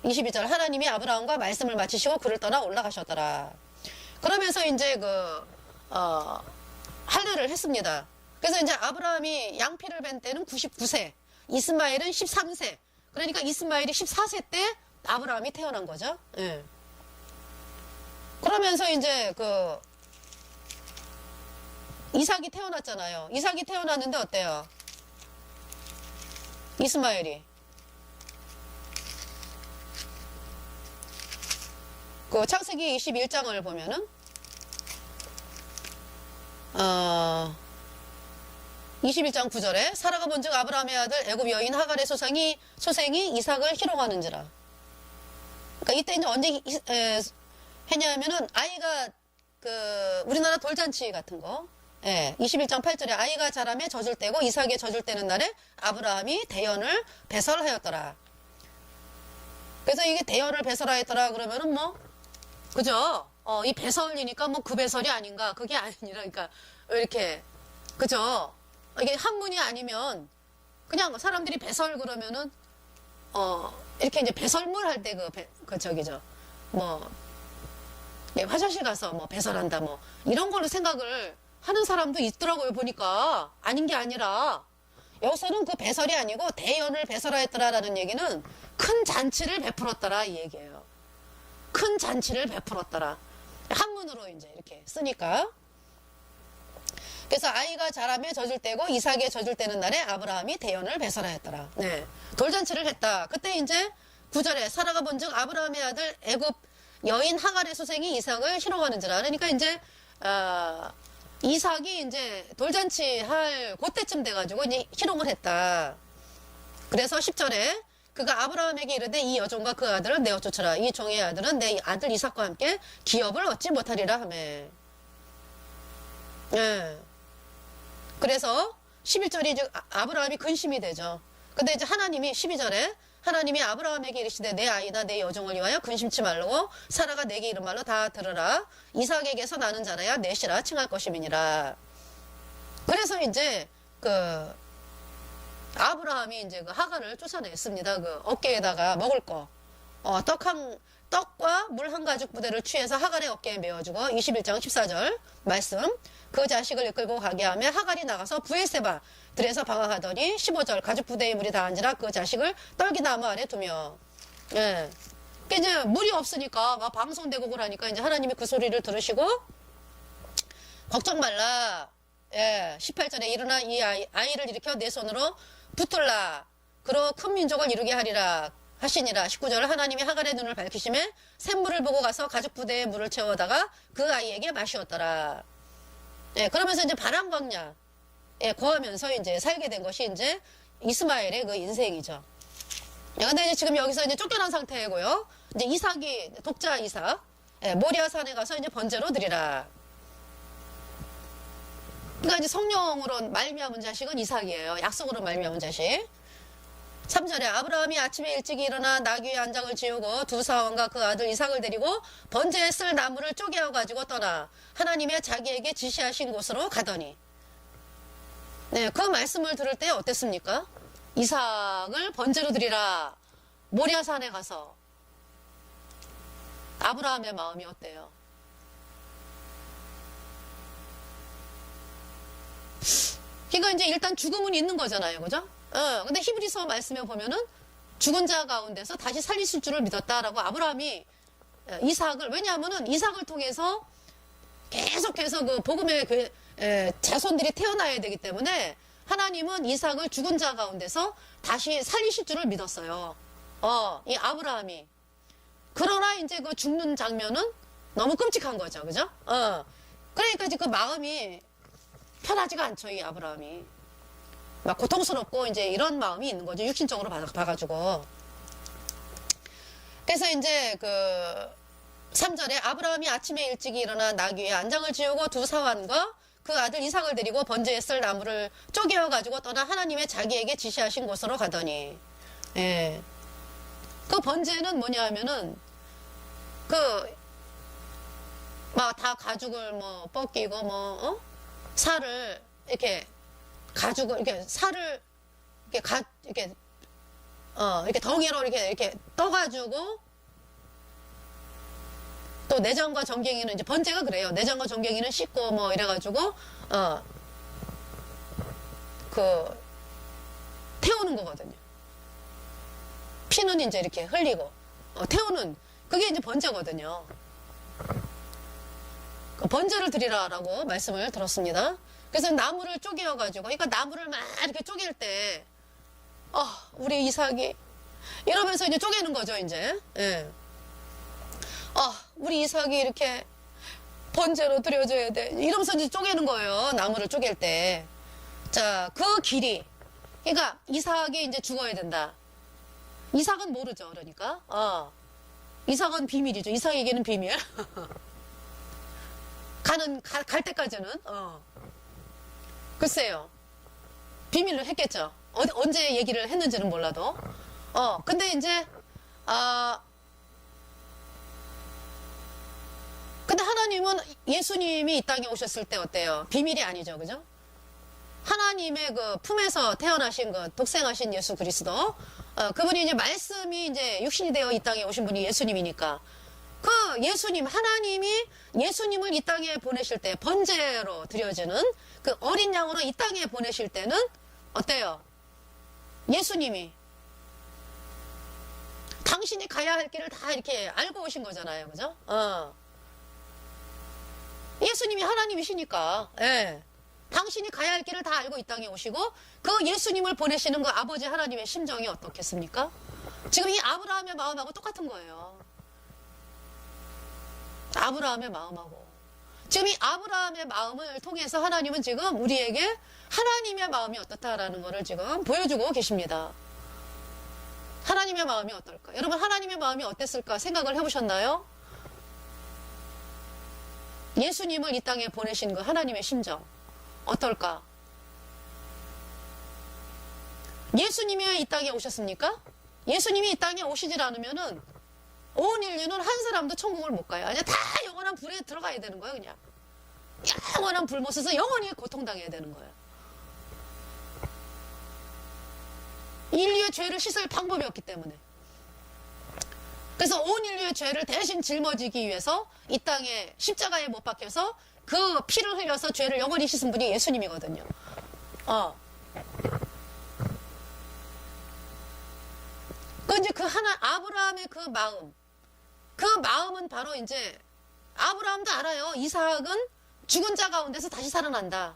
22절 하나님이 아브라함과 말씀을 마치시고 그를 떠나 올라가셨더라. 그러면서 이제 할례를 했습니다. 그래서 이제 아브라함이 양피를 뵌 때는 99세, 이스마엘은 13세. 그러니까 이스마엘이 14세 때 아브라함이 태어난 거죠. 예. 그러면서 이제 이삭이 태어났잖아요. 이삭이 태어났는데 어때요? 이스마엘이. 창세기 21장을 보면은, 21장 9절에 사라가 본즉 아브라함의 아들 애굽 여인 하갈의 소생이 이삭을 희롱하는지라. 그러니까 이때 이제 언제 했냐면은 아이가 우리나라 돌잔치 같은 거 예, 21장 8절에 아이가 자라매 젖을 떼고 이삭이 젖을 떼는 날에 아브라함이 대연을 배설하였더라. 그래서 이게 대연을 배설하였더라 그러면은 뭐 그죠? 이 배설이니까 뭐 그 배설이 아닌가? 그게 아니라 그러니까 이렇게 그죠? 이게 한문이 아니면 그냥 사람들이 배설 그러면은 이렇게 이제 배설물 할 때 그 저기죠. 뭐 예, 화장실 가서 뭐 배설한다 뭐 이런 걸로 생각을 하는 사람도 있더라고요. 보니까 아닌 게 아니라 여기서는 그 배설이 아니고 대연을 배설하였더라라는 얘기는 큰 잔치를 베풀었더라 이 얘기예요. 큰 잔치를 베풀었더라. 한문으로 이제 이렇게 쓰니까. 그래서 아이가 자라며 젖을 떼고 이삭의 젖을 떼는 날에 아브라함이 대연을 배설하였더라. 네, 돌잔치를 했다. 그때 이제 9절에 사라가 본즉 아브라함의 아들 애굽 여인 하갈의 수생이 이삭을 희롱하는지라. 그러니까 이제 이삭이 이제 돌잔치 할 그때쯤 돼가지고 이제 희롱을 했다. 그래서 10절에 그가 아브라함에게 이르되 이 여종과 그 아들을 내어 쫓으라. 이 종의 아들은 내 아들 이삭과 함께 기업을 얻지 못하리라 하매. 예. 그래서 11절이 즉 아브라함이 근심이 되죠. 근데 이제 하나님이 12절에 하나님이 아브라함에게 이르시되 내 아이나 내 여종을 위하여 근심치 말고 사라가 내게 이른 말로 다 들으라. 이삭에게서 나는 자라야 넷이라 칭할 것임이니라. 그래서 이제 그 아브라함이 이제 그 하갈을 쫓아냈습니다. 그 어깨에다가 먹을 거, 떡과 물 한 가죽 부대를 취해서 하갈의 어깨에 메어주고 21장 14절 말씀 그 자식을 이끌고 가게 하며 하갈이 나가서 브에세바 들에서 방황하더니 15절 가죽 부대에 물이 다한지라 그 자식을 떨기나무 아래 두며 예. 그러니까 이제 물이 없으니까 막 방송대곡을 하니까 이제 하나님이 그 소리를 들으시고 걱정 말라. 예. 18절에 일어나 이 아이를 일으켜 내 손으로 붙들라. 그로 큰 민족을 이루게 하리라. 하시니라. 19절 하나님이 하갈의 눈을 밝히심에 샘물을 보고 가서 가죽 부대에 물을 채워다가 그 아이에게 마시었더라. 예, 그러면서 이제 바람 광야 예, 거하면서 이제 살게 된 것이 이제 이스마엘의 그 인생이죠. 예, 근데 이제 지금 여기서 이제 쫓겨난 상태고요. 이제 이삭이 독자 이삭 예, 모리아 산에 가서 이제 번제로 드리라. 그러니까 이제 성령으로 말미암은 자식은 이삭이에요. 약속으로 말미암은 자식. 3절에 아브라함이 아침에 일찍 일어나 나귀의 안장을 지우고 두 사원과 그 아들 이삭을 데리고 번제에 쓸 나무를 쪼개어 가지고 떠나 하나님의 자기에게 지시하신 곳으로 가더니 네, 그 말씀을 들을 때 어땠습니까? 이삭을 번제로 드리라. 모리아산에 가서 아브라함의 마음이 어때요? 그러니까 이제 일단 죽음은 있는 거잖아요. 그죠? 근데 히브리서 말씀에 보면은 죽은 자 가운데서 다시 살리실 줄을 믿었다라고 아브라함이 이삭을, 왜냐하면은 이삭을 통해서 계속해서 그 복음의 그 자손들이 태어나야 되기 때문에 하나님은 이삭을 죽은 자 가운데서 다시 살리실 줄을 믿었어요. 이 아브라함이. 그러나 이제 그 죽는 장면은 너무 끔찍한 거죠. 그죠? 그러니까 이제 그 마음이 편하지가 않죠. 이 아브라함이. 막 고통스럽고 이제 이런 마음이 있는 거죠. 육신적으로 봐가지고. 그래서 이제 그 3절에 아브라함이 아침에 일찍 일어나 나귀의 안장을 지우고 두 사환과 그 아들 이삭을 데리고 번제에 쓸 나무를 쪼개어 가지고 떠나 하나님의 자기에게 지시하신 곳으로 가더니 예. 그 번제는 뭐냐 하면은 그 막 다 가죽을 뭐 벗기고 뭐 살을 이렇게 가죽을 이렇게 살을 이렇게 이렇게 덩이로 이렇게 떠가지고 또 내장과 정갱이는 이제 번제가 그래요. 내장과 정갱이는 씻고 뭐 이래가지고 그 태우는 거거든요. 피는 이제 이렇게 흘리고 태우는 그게 이제 번제거든요. 그 번제를 드리라라고 말씀을 들었습니다. 그래서 나무를 쪼개어가지고, 그러니까 나무를 막 이렇게 쪼갤 때, 우리 이삭이, 이러면서 이제 쪼개는 거죠, 이제. 예. 우리 이삭이 이렇게 번제로 드려줘야 돼. 이러면서 이제 쪼개는 거예요, 나무를 쪼갤 때. 자, 그 길이. 그러니까 이삭이 이제 죽어야 된다. 이삭은 모르죠, 그러니까. 이삭은 비밀이죠. 이삭에게는 비밀. 갈 때까지는, 글쎄요. 비밀로 했겠죠. 언제 얘기를 했는지는 몰라도. 근데 이제, 근데 하나님은 예수님이 이 땅에 오셨을 때 어때요? 비밀이 아니죠. 그죠? 하나님의 그 품에서 태어나신 그 독생하신 예수 그리스도, 그분이 이제 말씀이 이제 육신이 되어 이 땅에 오신 분이 예수님이니까, 그 예수님, 하나님이 예수님을 이 땅에 보내실 때, 번제로 드려지는 그 어린 양으로 이 땅에 보내실 때는 어때요? 예수님이 당신이 가야 할 길을 다 이렇게 알고 오신 거잖아요. 그죠? 예수님이 하나님이시니까, 예. 당신이 가야 할 길을 다 알고 이 땅에 오시고, 그 예수님을 보내시는 그 아버지 하나님의 심정이 어떻겠습니까? 지금 이 아브라함의 마음하고 똑같은 거예요. 아브라함의 마음하고. 지금 이 아브라함의 마음을 통해서 하나님은 지금 우리에게 하나님의 마음이 어떻다라는 것을 지금 보여주고 계십니다. 하나님의 마음이 어떨까? 여러분, 하나님의 마음이 어땠을까 생각을 해보셨나요? 예수님을 이 땅에 보내신 그 하나님의 심정 어떨까? 예수님이 이 땅에 오셨습니까? 예수님이 이 땅에 오시질 않으면은 온 인류는 한 사람도 천국을 못 가요. 그냥 다 영원한 불에 들어가야 되는 거예요. 그냥 영원한 불못에서 영원히 고통당해야 되는 거예요. 인류의 죄를 씻을 방법이 없기 때문에. 그래서 온 인류의 죄를 대신 짊어지기 위해서 이 땅에 십자가에 못 박혀서 그 피를 흘려서 죄를 영원히 씻은 분이 예수님이거든요. 그 이제 그 하나 아브라함의 그 마음은 바로 이제 아브라함도 알아요. 이삭은 죽은 자 가운데서 다시 살아난다.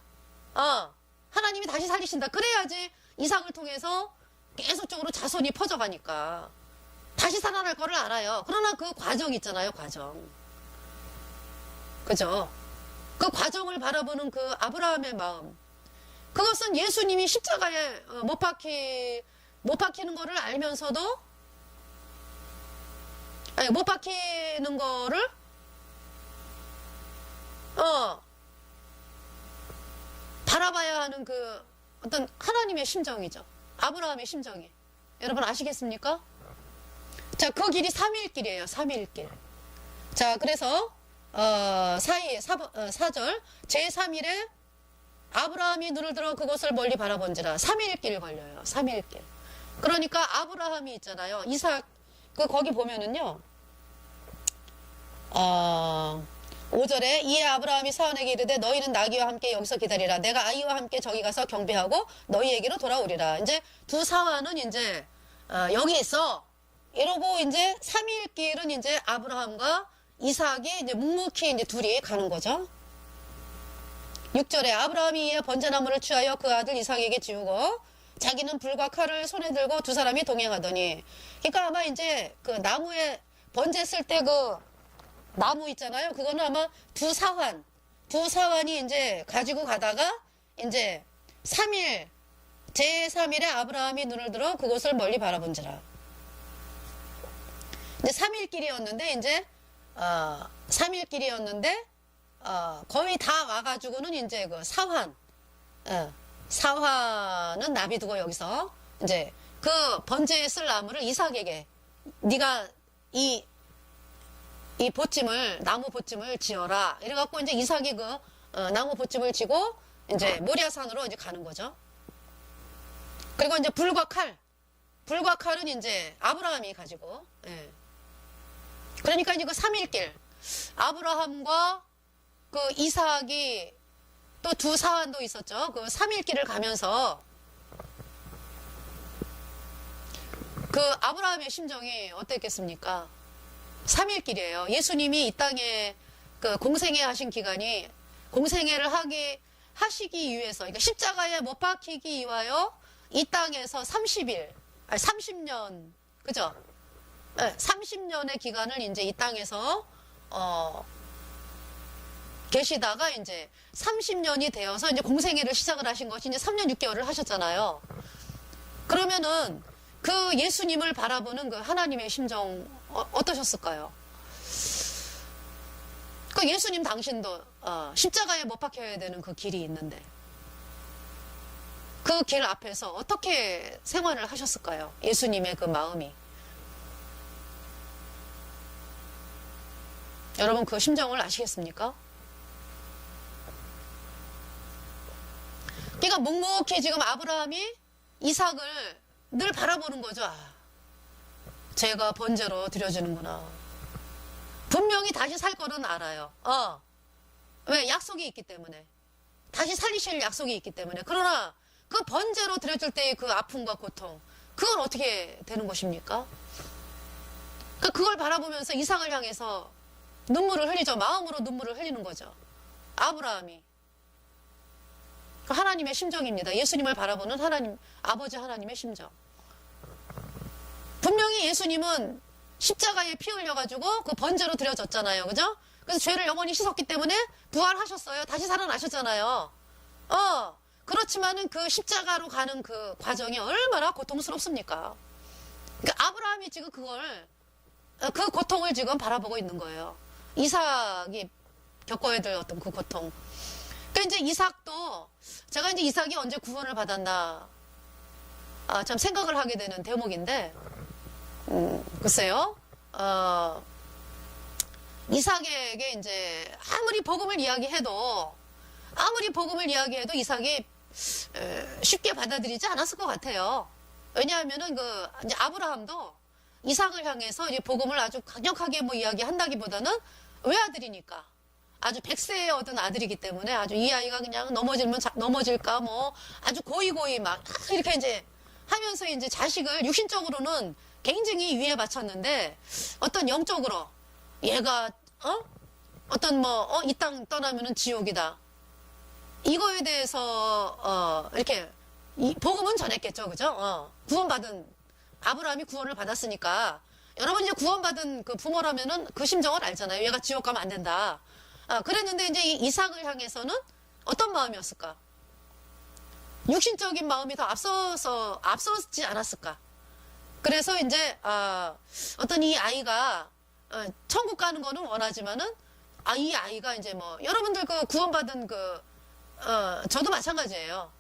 하나님이 다시 살리신다. 그래야지 이삭을 통해서 계속적으로 자손이 퍼져가니까 다시 살아날 거를 알아요. 그러나 그 과정 있잖아요. 과정. 그죠? 그 과정을 바라보는 그 아브라함의 마음. 그것은 예수님이 십자가에 못 박히는 거를 알면서도 못 박히는 거를 바라봐야 하는 그 어떤 하나님의 심정이죠. 아브라함의 심정이. 여러분 아시겠습니까? 자, 그 길이 3일길이에요. 3일길. 자, 그래서 4절 제3일에 아브라함이 눈을 들어 그곳을 멀리 바라본지라 3일길 걸려요. 3일길. 그러니까 아브라함이 있잖아요. 이삭 거기 보면은요. 5절에 이에 아브라함이 사원에게 이르되 너희는 나귀와 함께 여기서 기다리라. 내가 아이와 함께 저기 가서 경배하고 너희에게로 돌아오리라. 이제 두 사원은 이제 여기 있어. 이러고 이제 3일 길은 이제 아브라함과 이삭이 이제 묵묵히 이제 둘이 가는 거죠. 6절에 아브라함이 이에 번제나무를 취하여 그 아들 이삭에게 지우고 자기는 불과 칼을 손에 들고 두 사람이 동행하더니, 그러니까 아마 이제 그 나무에 번제 쓸 때 그 나무 있잖아요. 그거는 아마 두 사환이 이제 가지고 가다가 이제 3일 제3일에 아브라함이 눈을 들어 그곳을 멀리 바라본지라. 이제 3일 길이었는데 이제 3일 길이었는데 거의 다 와가지고는 이제 그 사환은 나비두고 여기서 이제 그 번제에 쓸 나무를 이삭에게 네가 이 나무 보찜을 지어라. 이래갖고 이제 이삭이 그 나무 보찜을 지고 이제 모리아산으로 이제 가는 거죠. 그리고 이제 불과 칼은 이제 아브라함이 가지고, 예. 그러니까 이제 그 3일길 아브라함과 그 이삭이 또 두 사환도 있었죠. 그 3일길을 가면서 그 아브라함의 심정이 어땠겠습니까? 3일길이에요. 예수님이 이 땅에 그 공생애 하신 기간이 공생애를 하시기 위해서, 그러니까 십자가에 못 박히기 위하여 이 땅에서 30년, 그죠? 네, 30년의 기간을 이제 이 땅에서 계시다가 이제 30년이 되어서 이제 공생애를 시작을 하신 것이 이제 3년 6개월을 하셨잖아요. 그러면은 그 예수님을 바라보는 그 하나님의 심정 어떠셨을까요? 그 예수님 당신도 십자가에 못 박혀야 되는 그 길이 있는데 그 길 앞에서 어떻게 생활을 하셨을까요? 예수님의 그 마음이. 여러분 그 심정을 아시겠습니까? 그러니까 묵묵히 지금 아브라함이 이삭을 늘 바라보는 거죠. 아, 제가 번제로 드려지는구나. 분명히 다시 살 거는 알아요. 왜? 약속이 있기 때문에. 다시 살리실 약속이 있기 때문에. 그러나 그 번제로 드려질 때의 그 아픔과 고통, 그건 어떻게 되는 것입니까? 그걸 바라보면서 이삭을 향해서 눈물을 흘리죠. 마음으로 눈물을 흘리는 거죠. 아브라함이. 그 하나님의 심정입니다. 예수님을 바라보는 하나님, 아버지 하나님의 심정. 분명히 예수님은 십자가에 피 흘려가지고 그 번제로 드려졌잖아요. 그죠? 그래서 죄를 영원히 씻었기 때문에 부활하셨어요. 다시 살아나셨잖아요. 그렇지만은 그 십자가로 가는 그 과정이 얼마나 고통스럽습니까? 그러니까 아브라함이 지금 그 고통을 지금 바라보고 있는 거예요. 이삭이 겪어야 될 어떤 그 고통. 그러니까 이제 이삭도, 제가 이제 이삭이 언제 구원을 받았나, 참 생각을 하게 되는 대목인데, 글쎄요, 이삭에게 이제 아무리 복음을 이야기해도 이삭이 쉽게 받아들이지 않았을 것 같아요. 왜냐하면은 이제 아브라함도 이삭을 향해서 이제 복음을 아주 강력하게 뭐 이야기한다기보다는 외아들이니까. 아주 백세에 얻은 아들이기 때문에 아주 이 아이가 그냥 넘어질까 뭐 아주 고이고이 막 이렇게 이제 하면서 이제 자식을 육신적으로는 굉장히 위에 바쳤는데 어떤 영적으로 얘가 어떤 뭐 이 땅 떠나면은 지옥이다. 이거에 대해서 이렇게 복음은 전했겠죠. 그죠? 구원받은 아브라함이 구원을 받았으니까 여러분 이제 구원받은 그 부모라면은 그 심정을 알잖아요. 얘가 지옥 가면 안 된다. 그랬는데 이제 이 이삭을 향해서는 어떤 마음이었을까? 육신적인 마음이 더 앞서지 않았을까? 그래서 이제 어떤 이 아이가 천국 가는 거는 원하지만은 이 아이가 이제 뭐 여러분들 그 구원받은 저도 마찬가지예요.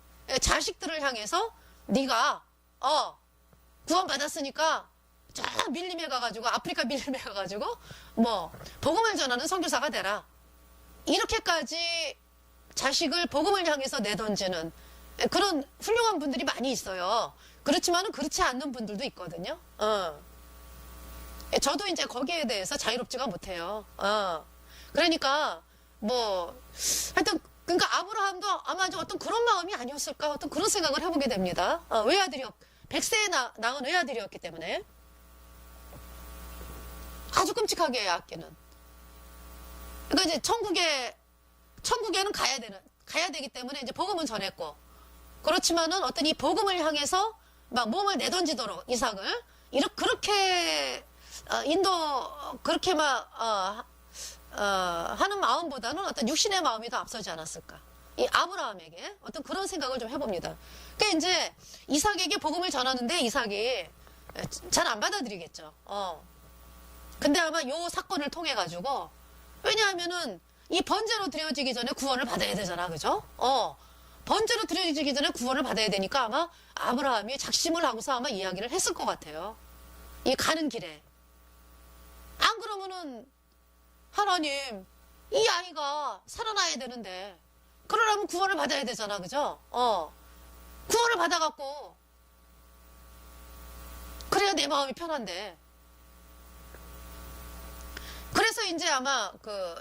자식들을 향해서 네가 구원받았으니까 저 밀림에 가가지고 아프리카 밀림에 가가지고 뭐 복음을 전하는 선교사가 되라. 이렇게까지 자식을 복음을 향해서 내던지는 그런 훌륭한 분들이 많이 있어요. 그렇지만은 그렇지 않는 분들도 있거든요. 저도 이제 거기에 대해서 자유롭지가 못해요. 그러니까 뭐 하여튼 그러니까 아브라함도 아마 어떤 그런 마음이 아니었을까 어떤 그런 생각을 해보게 됩니다. 백세에 낳은 외아들이었기 때문에 아주 끔찍하게 아끼는. 그러니까 이제 천국에는 가야 되기 때문에 이제 복음은 전했고, 그렇지만은 어떤 이 복음을 향해서 막 몸을 내던지도록 이삭을 그렇게 그렇게 막 하는 마음보다는 어떤 육신의 마음이 더 앞서지 않았을까? 이 아브라함에게 어떤 그런 생각을 좀 해봅니다. 그러니까 이제 이삭에게 복음을 전하는데 이삭이 잘 안 받아들이겠죠. 근데 아마 요 사건을 통해 가지고, 왜냐하면은 이 번제로 드려지기 전에 구원을 받아야 되잖아, 그죠? 번제로 드려지기 전에 구원을 받아야 되니까 아마 아브라함이 작심을 하고서 아마 이야기를 했을 것 같아요. 이 가는 길에. 안 그러면은 하나님, 이 아이가 살아나야 되는데 그러려면 구원을 받아야 되잖아, 그죠? 구원을 받아갖고 그래야 내 마음이 편한데. 그래서 이제 아마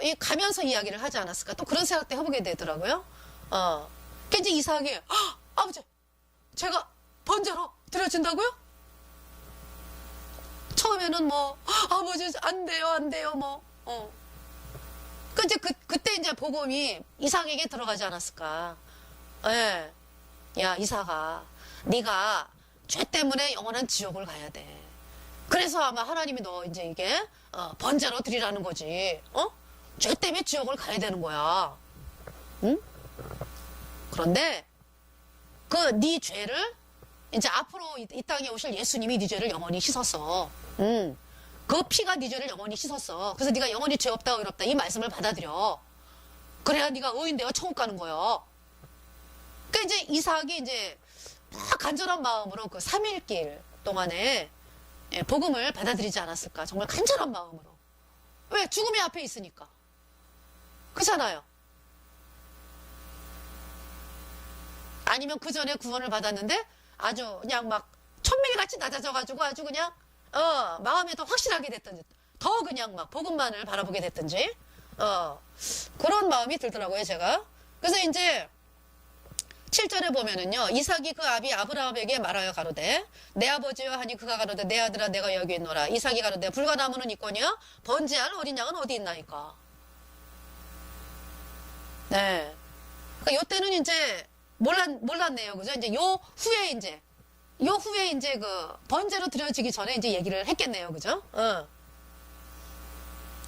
이 가면서 이야기를 하지 않았을까? 또 그런 생각도 해보게 되더라고요. 그 이제 이삭이 아버지, 제가 번제로 드려진다고요? 처음에는 뭐 아버지 안 돼요 뭐. 그때 이제 복음이 이삭에게 들어가지 않았을까? 예. 야 이삭아, 네가 죄 때문에 영원한 지옥을 가야 돼. 그래서 아마 하나님이 너 이제 이게 번제로 드리라는 거지. 죄 때문에 지옥을 가야 되는 거야. 응? 그런데 네 죄를 이제 앞으로 이 땅에 오실 예수님이 네 죄를 영원히 씻었어. 그 피가 네 죄를 영원히 씻었어. 그래서 네가 영원히 죄 없다 의롭다 이 말씀을 받아들여. 그래야 네가 의인 되어 천국 가는 거야. 그러니까 이제 이삭이 이제 간절한 마음으로 그 3일길 동안에 복음을 받아들이지 않았을까. 정말 간절한 마음으로. 왜? 죽음이 앞에 있으니까. 그렇잖아요. 아니면 그 전에 구원을 받았는데 아주 그냥 막 천밀같이 낮아져가지고 아주 그냥 마음에 더 확실하게 됐든지 더 그냥 막 복음만을 바라보게 됐든지 그런 마음이 들더라고요, 제가. 그래서 이제 7절에 보면은요, 이삭이 그 아비 아브라함에게 말하여 가로되 내 아버지여 하니 그가 가로되 내 아들아 내가 여기 있노라. 이삭이 가로되 불가나무는 있거니와 번제할 어린 양은 어디 있나이까. 네. 그러니까 요때는 이제 몰랐네요. 그죠? 이제 요 후에 이제 그 번제로 드려지기 전에 이제 얘기를 했겠네요. 그죠?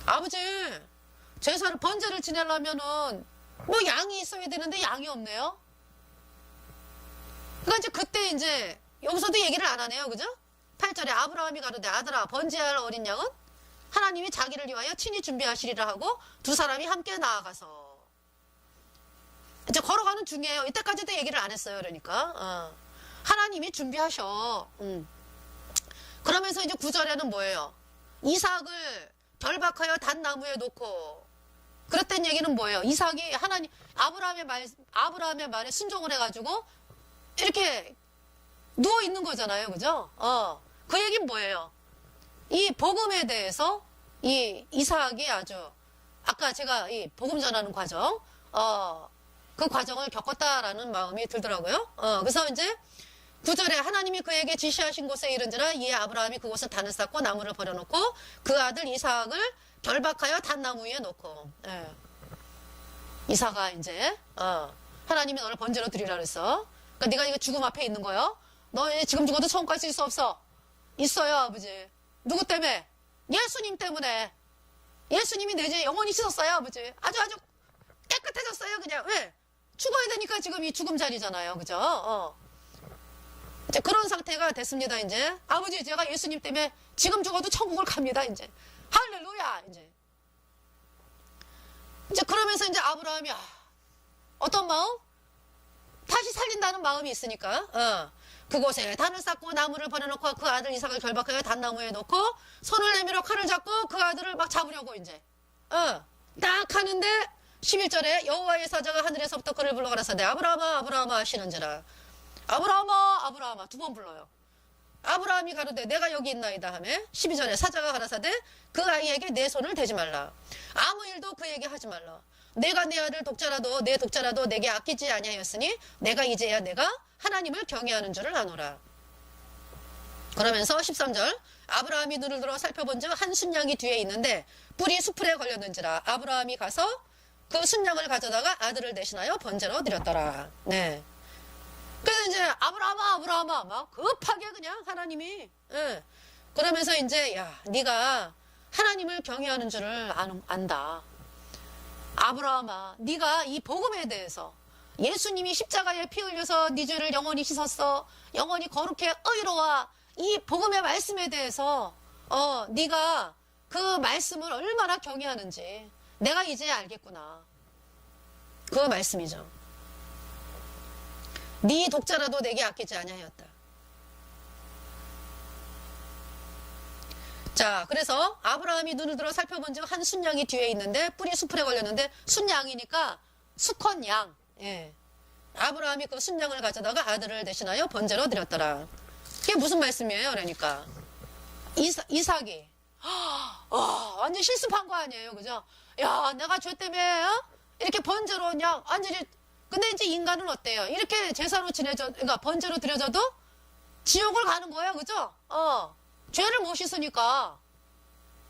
아버지, 제사를 번제를 지내려면은 뭐 양이 있어야 되는데 양이 없네요. 그러니까 이제 그때 이제 여기서도 얘기를 안 하네요. 그죠? 8절에 아브라함이 가로되 아들아 번제할 어린 양은 하나님이 자기를 위하여 친히 준비하시리라 하고 두 사람이 함께 나아가서 이제 걸어가는 중이에요. 이때까지도 얘기를 안 했어요. 그러니까 하나님이 준비하셔. 그러면서 이제 9절에는 뭐예요? 이삭을 결박하여 단나무에 놓고 그랬던 얘기는 뭐예요? 이삭이 하나님 아브라함의 말에 순종을 해가지고 이렇게 누워 있는 거잖아요. 그죠? 그 얘기는 뭐예요? 이 복음에 대해서 이 이삭이 아주 아까 제가 이 복음 전하는 과정 그 과정을 겪었다라는 마음이 들더라고요. 그래서 이제 9절에 하나님이 그에게 지시하신 곳에 이른지라 이에 아브라함이 그곳을 단을 쌓고 나무를 버려놓고 그 아들 이삭을 결박하여 단나무 위에 놓고 이삭아 이제 하나님이 너를 번제로 드리라 그랬어. 그러니까 네가 이거 죽음 앞에 있는 거요. 너 지금 죽어도 천국 갈 수 있어 없어? 있어요 아버지. 누구 때문에? 예수님 때문에. 예수님이 내 죄 영원히 씻었어요 아버지. 아주 깨끗해졌어요 그냥. 왜? 죽어야 되니까 지금 이 죽음 자리잖아요. 그죠? 이제 그런 상태가 됐습니다. 이제 아버지 제가 예수님 때문에 지금 죽어도 천국을 갑니다. 이제 할렐루야. 이제 그러면서 이제 아브라함이 어떤 마음? 다시 살린다는 마음이 있으니까 그곳에 단을 쌓고 나무를 버려놓고 그 아들 이삭을 결박하여 단나무에 놓고 손을 내밀어 칼을 잡고 그 아들을 막 잡으려고 이제 딱 하는데 11절에 여호와의 사자가 하늘에서부터 그를 불러 가라사대 아브라함아 아브라함아 하시는지라. 아브라함아 아브라함아 두 번 불러요. 아브라함이 가로되 내가 여기 있나이다 하매 12절에 사자가 가라사대 그 아이에게 내 손을 대지 말라. 아무 일도 그에게 하지 말라. 내가 내 아들 독자라도 내 독자라도 내게 아끼지 아니하였으니 내가 이제야 내가 하나님을 경외하는 줄을 아노라. 그러면서 13절 아브라함이 눈을 들어 살펴본즉 한 순양이 뒤에 있는데 뿔이 수풀에 걸렸는지라. 아브라함이 가서 그 순양을 가져다가 아들을 대신하여 번제로 드렸더라. 네. 그래서 이제 아브라함아 막 급하게 그냥 하나님이 그러면서 이제 야 네가 하나님을 경외하는 줄을 안다. 아브라함아 네가 이 복음에 대해서 예수님이 십자가에 피 흘려서 네 죄를 영원히 씻었어. 영원히 거룩해 의로워. 이 복음의 말씀에 대해서 네가 그 말씀을 얼마나 경외하는지 내가 이제 알겠구나. 그 말씀이죠. 네 독자라도 내게 아끼지 아니하였다. 자, 그래서 아브라함이 눈을 들어 살펴본즉 한 순양이 뒤에 있는데 뿔이 수풀에 걸렸는데 순양이니까 수컷 양. 예. 아브라함이 그 순양을 가져다가 아들을 대신하여 번제로 드렸더라. 이게 무슨 말씀이에요? 그러니까 이삭이 완전 실습한 거 아니에요, 그죠? 야, 내가 죄 때문에 이렇게 번제로 그냥 완전히. 근데 이제 인간은 어때요? 이렇게 제사로 그러니까 번제로 드려져도 지옥을 가는 거예요, 그죠? 죄를 못 씻으니까.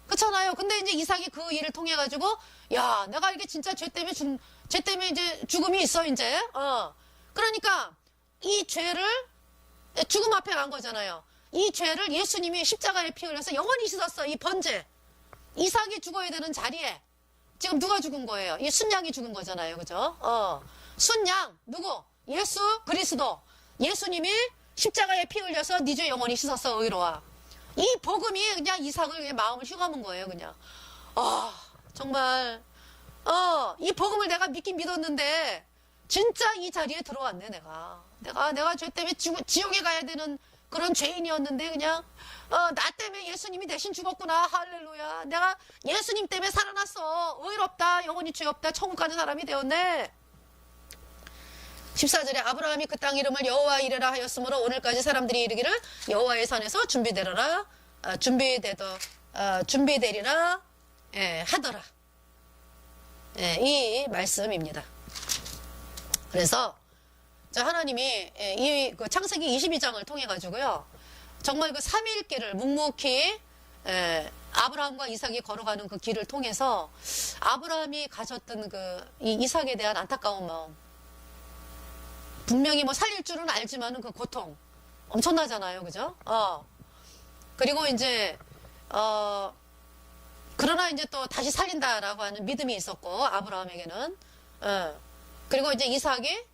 그렇잖아요. 근데 이제 이삭이 그 일을 통해 가지고 야, 내가 이게 진짜 죄 때문에 이제 죽음이 있어 이제. 그러니까 이 죄를 죽음 앞에 간 거잖아요. 이 죄를 예수님이 십자가에 피 흘려서 영원히 씻었어. 이 번제. 이삭이 죽어야 되는 자리에 지금 누가 죽은 거예요? 이 순양이 죽은 거잖아요. 그죠? 순양 누구? 예수 그리스도. 예수님이 십자가에 피 흘려서 네 죄 영원히 씻었어. 의로와. 이 복음이 그냥 이삭을 마음을 휘감은 거예요. 그냥 정말 이 복음을 내가 믿긴 믿었는데 진짜 이 자리에 들어왔네 내가. 내가 죄 때문에 지옥에 가야 되는 그런 죄인이었는데 그냥 나 때문에 예수님이 대신 죽었구나. 할렐루야. 내가 예수님 때문에 살아났어. 의롭다. 영원히 죄 없다. 천국 가는 사람이 되었네. 14절에 아브라함이 그 땅 이름을 여호와 이레라 하였으므로 오늘까지 사람들이 이르기를 여호와의 산에서 준비되리라 하더라. 이 말씀입니다. 그래서 하나님이 이 창세기 22장을 통해 가지고요, 정말 그 삼위일길을 묵묵히 아브라함과 이삭이 걸어가는 그 길을 통해서 아브라함이 가졌던 이 이삭에 대한 안타까운 마음, 분명히 뭐 살릴 줄은 알지만은 그 고통 엄청나잖아요, 그죠? 그리고 이제 그러나 이제 또 다시 살린다라고 하는 믿음이 있었고 아브라함에게는, 그리고 이제 이삭이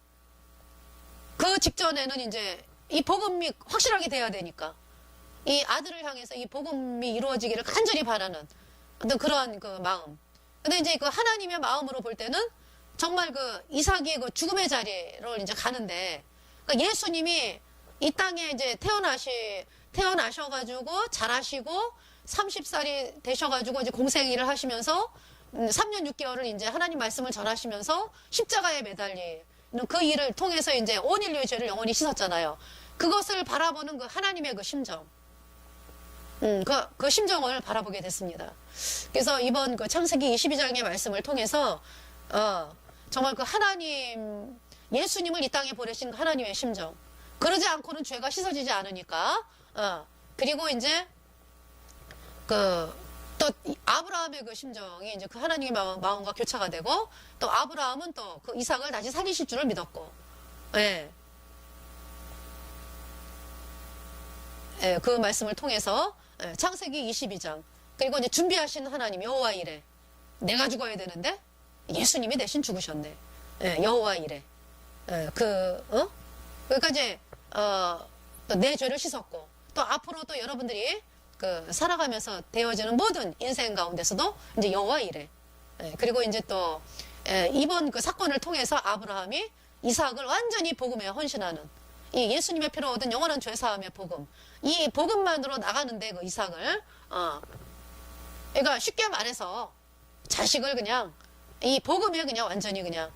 그 직전에는 이제 이 복음이 확실하게 돼야 되니까 이 아들을 향해서 이 복음이 이루어지기를 간절히 바라는 어떤 그런 그 마음. 근데 이제 그 하나님의 마음으로 볼 때는 정말 그 이삭이 그 죽음의 자리를 이제 가는데, 그러니까 예수님이 이 땅에 이제 태어나셔가지고 자라시고 30살이 되셔가지고 이제 공생 일을 하시면서 3년 6개월을 이제 하나님 말씀을 전하시면서 십자가에 매달리는 그 일을 통해서 이제 온 인류의 죄를 영원히 씻었잖아요. 그것을 바라보는 그 하나님의 그 심정, 그 심정을 바라보게 됐습니다. 그래서 이번 그 창세기 22장의 말씀을 통해서 정말 그 하나님, 예수님을 이 땅에 보내신 그 하나님의 심정, 그러지 않고는 죄가 씻어지지 않으니까, 그리고 이제 또 아브라함의 그 심정이 이제 그 하나님의 마음과 교차가 되고, 또 아브라함은 또 그 이삭을 다시 살리실 줄을 믿었고, 그 말씀을 통해서 창세기 22장, 그리고 이제 준비하신 하나님 여호와 이레, 내가 죽어야 되는데 예수님이 대신 죽으셨네. 여호와 이레. 그러니까 이제 또 내 죄를 씻었고, 또 앞으로 또 여러분들이 살아가면서 되어지는 모든 인생 가운데서도 이제 여호와 이레. 그리고 이제 또 이번 그 사건을 통해서 아브라함이 이삭을 완전히 복음에 헌신하는, 이 예수님의 피로 얻은 영원한 죄사함의 복음, 이 복음만으로 나가는데 그 이삭을 그러니까 쉽게 말해서 자식을 그냥 이 복음에 그냥 완전히 그냥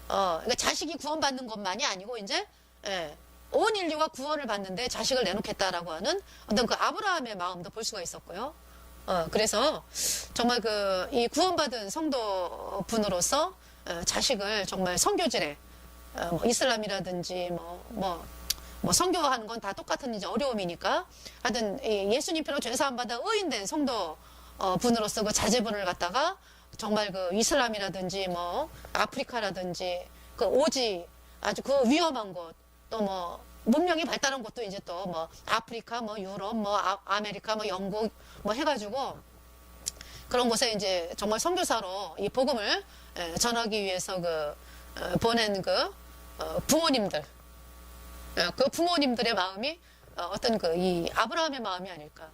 그러니까 자식이 구원받는 것만이 아니고 이제 온 인류가 구원을 받는데 자식을 내놓겠다라고 하는 어떤 그 아브라함의 마음도 볼 수가 있었고요. 그래서 정말 이 구원받은 성도분으로서 자식을 정말 선교질에 뭐 이슬람이라든지 뭐 선교하는 건 다 똑같은 이제 어려움이니까, 하여튼 예수님 피로 죄사함 받아 의인된 성도 분으로서 그 자제분을 갖다가 정말 그 이슬람이라든지 뭐 아프리카라든지 그 오지 아주 그 위험한 곳, 또 뭐 문명이 발달한 곳도 이제 또 뭐 아프리카, 뭐 유럽, 뭐 아메리카, 뭐 영국 뭐 해가지고 그런 곳에 이제 정말 선교사로 이 복음을 전하기 위해서 보낸 부모님들, 그 부모님들의 마음이 어떤 이 아브라함의 마음이 아닐까.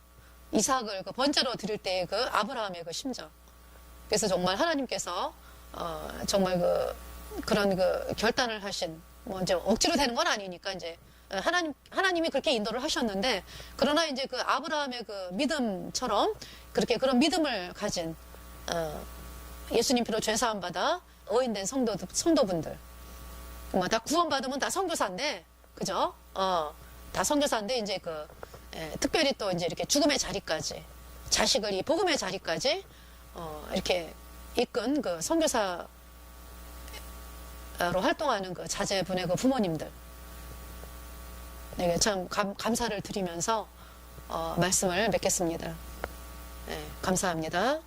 이삭을 번제로 드릴 때의 그 아브라함의 그 심정. 그래서 정말 하나님께서 정말 그런 결단을 하신, 뭐 이제 억지로 되는 건 아니니까 이제 하나님이 그렇게 인도를 하셨는데, 그러나 이제 그 아브라함의 그 믿음처럼 그렇게 그런 믿음을 가진 예수님 피로 죄사함 받아 의인된 성도분들, 뭐 다 구원받으면 다 선교사인데, 그죠? 다 선교사인데 이제 특별히 또 이제 이렇게 죽음의 자리까지, 자식을 이 복음의 자리까지 이렇게 이끈 그 선교사로 활동하는 그 자제분의 그 부모님들, 참 감사를 드리면서 말씀을 맺겠습니다. 감사합니다.